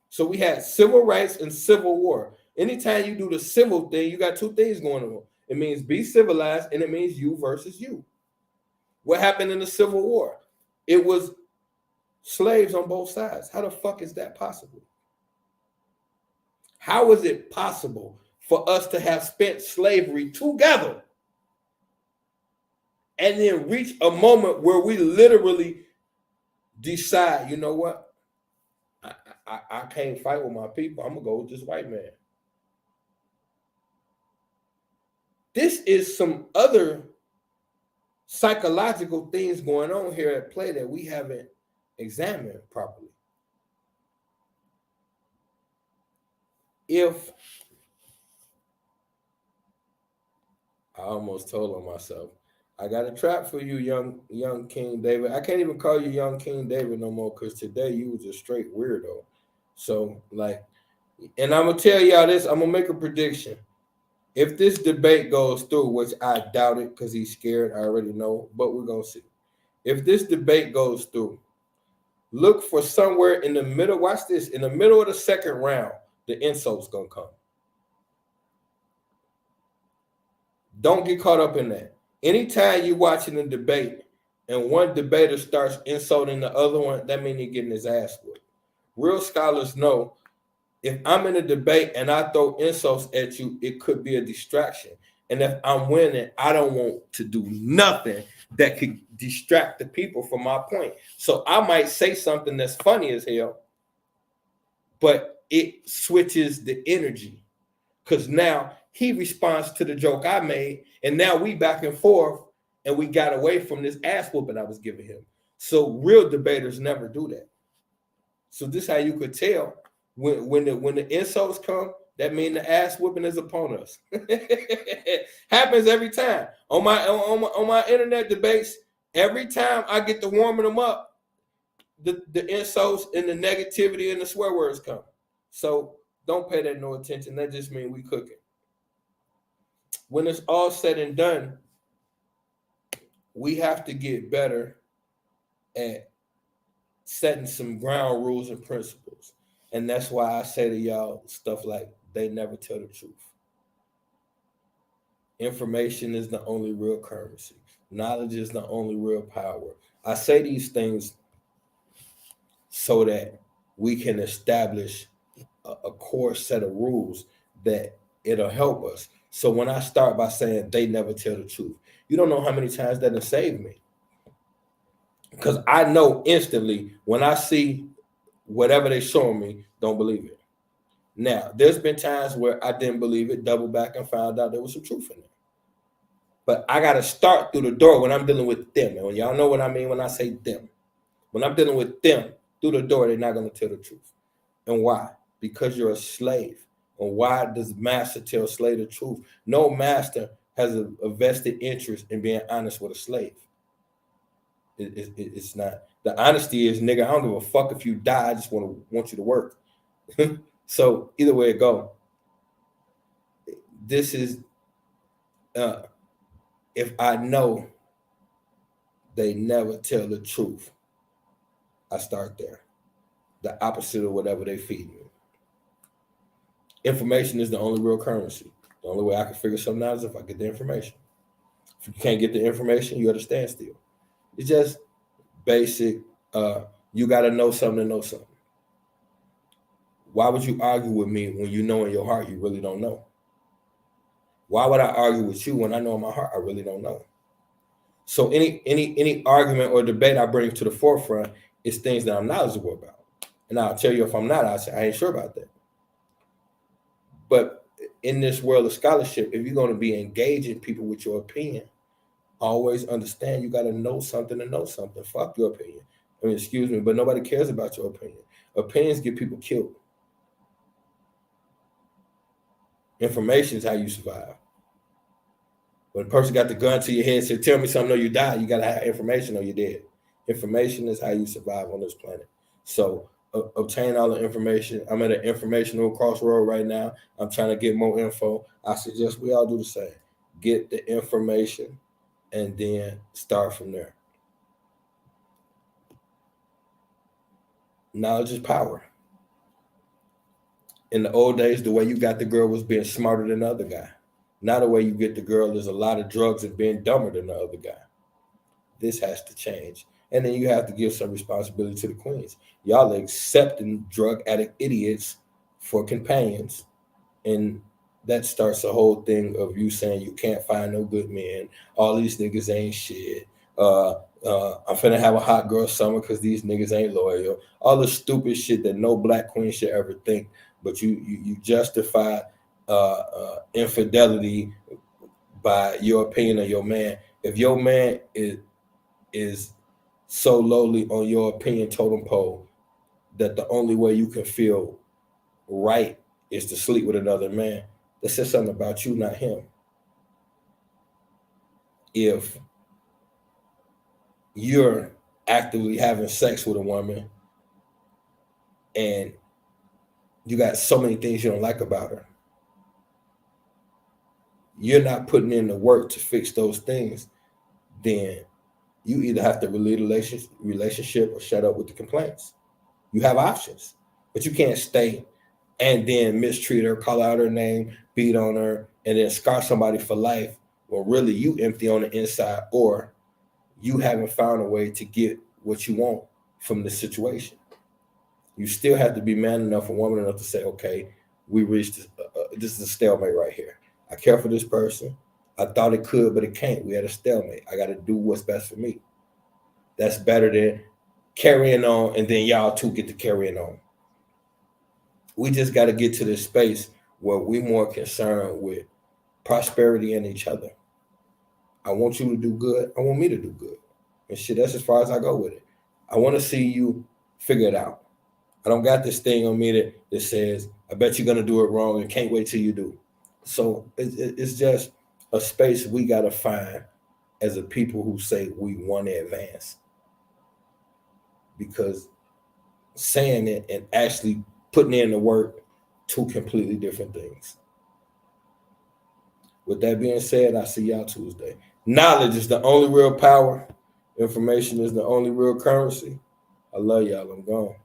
So we had civil rights and civil war. Anytime you do the civil thing, you got two things going on. It means be civilized, and it means you versus you. What happened in the Civil War? It was slaves on both sides. How the fuck is that possible? How is it possible for us to have spent slavery together and then reach a moment where we literally decide, you know what? I can't fight with my people. I'm going to go with this white man. This is some other psychological things going on here at play that we haven't examined properly. If I almost told on myself, I got a trap for you, young King David. I can't even call you young King David no more because today you was a straight weirdo. So, like, and I'm gonna tell y'all this. I'm gonna make a prediction. If this debate goes through, which I doubt it because he's scared, I already know, but we're going to see. If this debate goes through, look for somewhere in the middle, watch this, in the middle of the second round, the insult's going to come. Don't get caught up in that. Anytime you're watching a debate and one debater starts insulting the other one, that means he's getting his ass whipped. Real scholars know if I'm in a debate and I throw insults at you, it could be a distraction. And if I'm winning, I don't want to do nothing that could distract the people from my point. So I might say something that's funny as hell, but it switches the energy because now he responds to the joke I made, and now we back and forth, and we got away from this ass whooping I was giving him. So real debaters never do that. So this is how you could tell. When the insults come, that means the ass whooping is upon us. Happens every time. On my internet debates, every time I get to warming them up, the insults and the negativity and the swear words come. So don't pay that no attention. That just means we cooking. When it's all said and done, we have to get better at setting some ground rules and principles. And that's why I say to y'all stuff like they never tell the truth. Information is the only real currency. Knowledge is the only real power. I say these things so that we can establish a core set of rules that it'll help us. So when I start by saying they never tell the truth, you don't know how many times that has saved me. Because I know instantly when I see whatever they show me, don't believe it. Now, there's been times where I didn't believe it, double back and found out there was some truth in it. But I got to start through the door when I'm dealing with them. And y'all know what I mean when I say them. When I'm dealing with them, through the door, they're not going to tell the truth. And why? Because you're a slave. And why does master tell slave the truth? No master has a vested interest in being honest with a slave. It's not. The honesty is, nigga, I don't give a fuck if you die. I just want you to work. So either way it go, this is if I know they never tell the truth, I start there. The opposite of whatever they feed me. Information is the only real currency. The only way I can figure something out is if I get the information. If you can't get the information, you're at a standstill. It's just basic. You got to know something to know something. Why would you argue with me when you know in your heart you really don't know? Why would I argue with you when I know in my heart I really don't know? So any argument or debate I bring to the forefront is things that I'm knowledgeable about. And I'll tell you if I'm not, I'll say I ain't sure about that. But in this world of scholarship, if you're going to be engaging people with your opinion, always understand you got to know something to know something. Fuck your opinion. I mean, excuse me, but nobody cares about your opinion. Opinions get people killed. Information is how you survive. When a person got the gun to your head and said, tell me something or you die, you got to have information or you're dead. Information is how you survive on this planet. So obtain all the information. I'm at an informational crossroad right now. I'm trying to get more info. I suggest we all do the same. Get the information and then start from there. Knowledge is power. In the old days, the way you got the girl was being smarter than the other guy. Now the way you get the girl is a lot of drugs and being dumber than the other guy. This has to change. And then you have to give some responsibility to the queens. Y'all are accepting drug addict idiots for companions. And that starts the whole thing of you saying you can't find no good men. All these niggas ain't shit. I'm finna have a hot girl summer because these niggas ain't loyal. All the stupid shit that no black queen should ever think. But you justify infidelity by your opinion of your man. If your man is so lowly on your opinion totem pole that the only way you can feel right is to sleep with another man, that says something about you, not him. If you're actively having sex with a woman and you got so many things you don't like about her, you're not putting in the work to fix those things, then you either have to leave the relationship or shut up with the complaints. You have options, but you can't stay and then mistreat her, call out her name, beat on her, and then scar somebody for life. Well, really, you empty on the inside, or you haven't found a way to get what you want from the situation. You still have to be man enough and woman enough to say, okay, we reached this is a stalemate right here. I care for this person. I thought it could, but it can't. We had a stalemate. I got to do what's best for me. That's better than carrying on and then y'all two get to carrying on. We just got to get to this space where we're more concerned with prosperity in each other. I want you to do good. I want me to do good. And shit, that's as far as I go with it. I want to see you figure it out. I don't got this thing on me that says, I bet you're going to do it wrong and can't wait till you do. So it's just a space we got to find as a people who say we want to advance. Because saying it and actually putting in the work, two completely different things. With that being said, I'll see y'all Tuesday. Knowledge is the only real power. Information is the only real currency. I love y'all. I'm gone.